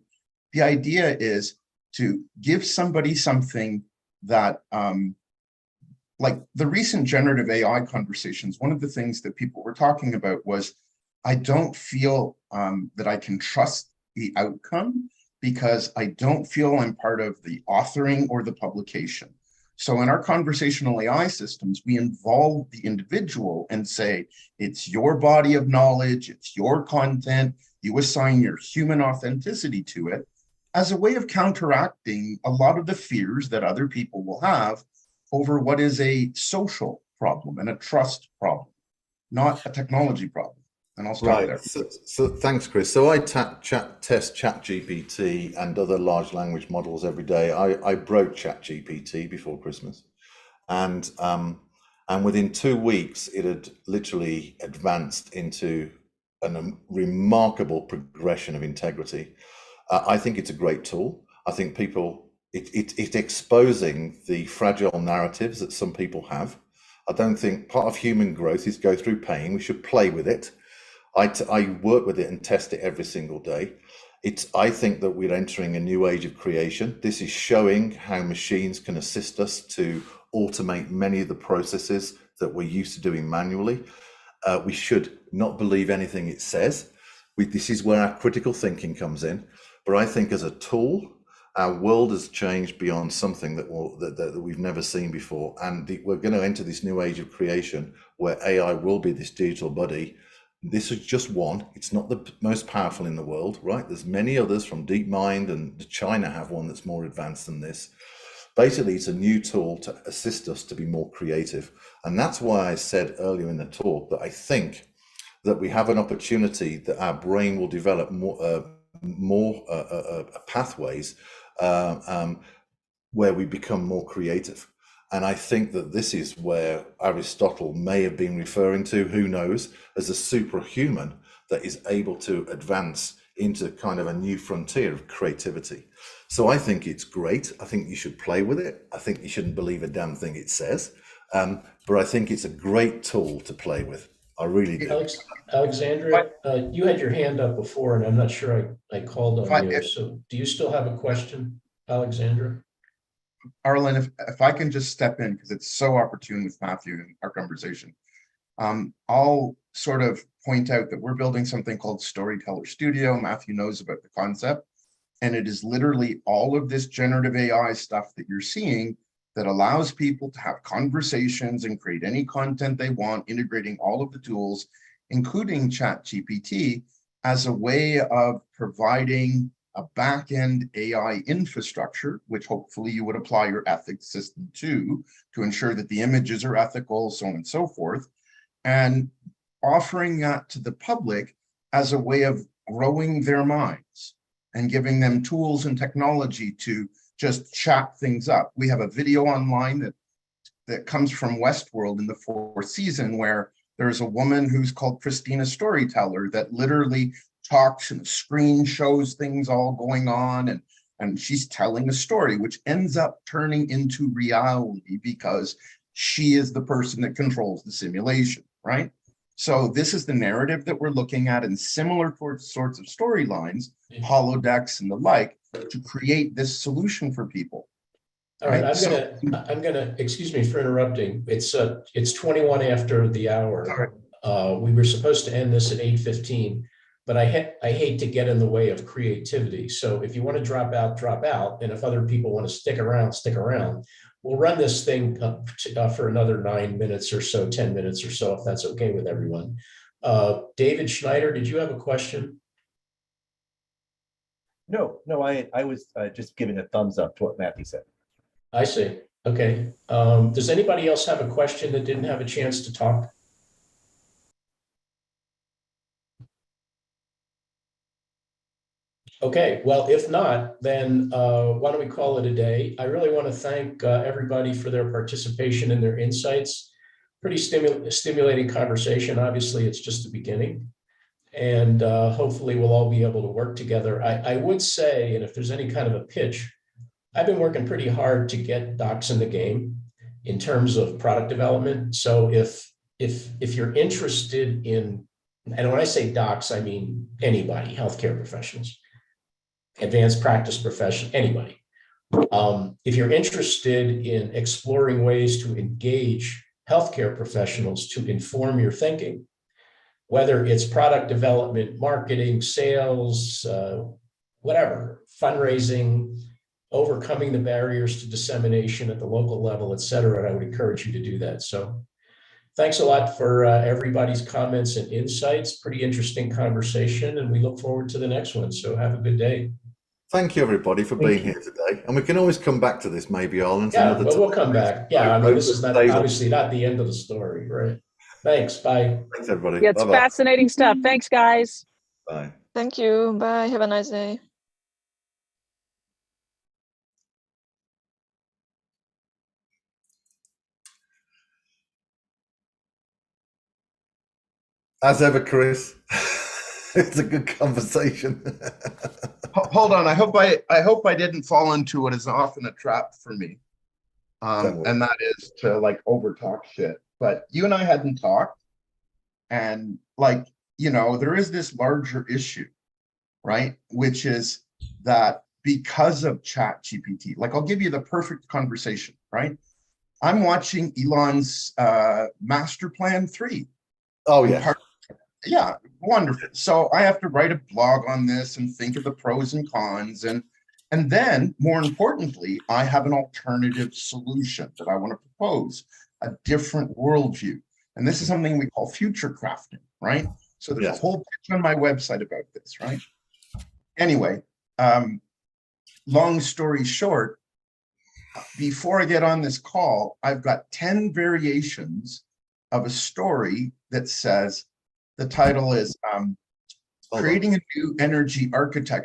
the idea is to give somebody something that, like the recent generative AI conversations, one of the things that people were talking about was, I don't feel that I can trust the outcome because I don't feel I'm part of the authoring or the publication. So in our conversational AI systems, we involve the individual and say, it's your body of knowledge, it's your content, you assign your human authenticity to it as a way of counteracting a lot of the fears that other people will have over what is a social problem and a trust problem, not a technology problem. And I'll stop there. So thanks, Chris. So I test ChatGPT and other large language models every day. I broke ChatGPT before Christmas, and within 2 weeks, it had literally advanced into a remarkable progression of integrity. I think it's a great tool. I think it's exposing the fragile narratives that some people have. I don't think part of human growth is go through pain. We should play with it. I work with it and test it every single day. I think that we're entering a new age of creation. This is showing how machines can assist us to automate many of the processes that we're used to doing manually. We should not believe anything it says. This is where our critical thinking comes in. But I think as a tool, our world has changed beyond something that we've never seen before. And we're going to enter this new age of creation where AI will be this digital buddy. This is just one. It's not the most powerful in the world, right? There's many others from DeepMind, and China have one that's more advanced than this. Basically, it's a new tool to assist us to be more creative. And that's why I said earlier in the talk that I think that we have an opportunity that our brain will develop more pathways where we become more creative. And I think that this is where Aristotle may have been referring to, who knows, as a superhuman that is able to advance into kind of a new frontier of creativity. So I think it's great. I think you should play with it. I think you shouldn't believe a damn thing it says. But I think it's a great tool to play with. I really do. Alexandra, you had your hand up before, and I'm not sure I called on you. So do you still have a question, Alexandra? Arlen, if I can just step in, because it's so opportune with Matthew in our conversation. I'll sort of point out that we're building something called Storyteller Studio. Matthew knows about the concept. And it is literally all of this generative AI stuff that you're seeing that allows people to have conversations and create any content they want, integrating all of the tools, including ChatGPT, as a way of providing a back-end AI infrastructure, which hopefully you would apply your ethics system to ensure that the images are ethical, so on and so forth, and offering that to the public as a way of growing their minds and giving them tools and technology to just chat things up. We have a video online that comes from Westworld in the 4th season, where there's a woman who's called Christina Storyteller that literally talks and the screen shows things all going on, and she's telling a story which ends up turning into reality because she is the person that controls the simulation, right? So this is the narrative that we're looking at in similar sorts of storylines, holodecks and the like, to create this solution for people. All right, I'm gonna excuse me for interrupting. It's 21 after the hour. We were supposed to end this at 8:15, but I hate to get in the way of creativity. So if you want to drop out, drop out, and if other people want to stick around, stick around. We'll run this thing for another 9 minutes or so, 10 minutes or so, if that's okay with everyone. David Schneider, did you have a question? No, I was just giving a thumbs up to what Matthew said. I see. Okay. Does anybody else have a question that didn't have a chance to talk? Okay, well, if not, then why don't we call it a day? I really want to thank everybody for their participation and their insights. Pretty stimulating conversation. Obviously, it's just the beginning. And hopefully we'll all be able to work together. I would say, and if there's any kind of a pitch, I've been working pretty hard to get docs in the game in terms of product development. So if you're interested in, and when I say docs, I mean anybody, healthcare professionals, advanced practice profession, anybody. If you're interested in exploring ways to engage healthcare professionals to inform your thinking, whether it's product development, marketing, sales, whatever, fundraising, overcoming the barriers to dissemination at the local level, et cetera, I would encourage you to do that. So thanks a lot for everybody's comments and insights. Pretty interesting conversation, and we look forward to the next one. So have a good day. Thank you, everybody, for being here today. And we can always come back to this, maybe, Arlen. Yeah, we'll come back. Yeah, I mean, this is not obviously not the end of the story, right? Thanks. Bye. Thanks, everybody. Yeah, it's fascinating stuff. Thanks, guys. Bye. Thank you. Bye. Have a nice day. As ever, Chris. It's a good conversation. Hold on. I hope I didn't fall into what is often a trap for me. And that is to like overtalk shit. But you and I hadn't talked. And like, you know, there is this larger issue, right? Which is that because of ChatGPT, like I'll give you the perfect conversation, right? I'm watching Elon's Master Plan 3. Oh, yeah. Yeah, wonderful. So I have to write a blog on this and think of the pros and cons. And then, more importantly, I have an alternative solution that I want to propose, a different worldview. And this is something we call future crafting, right? So there's a whole pitch on my website about this, right? Anyway, long story short, before I get on this call, I've got 10 variations of a story that says, the title is Creating a New Energy Architecture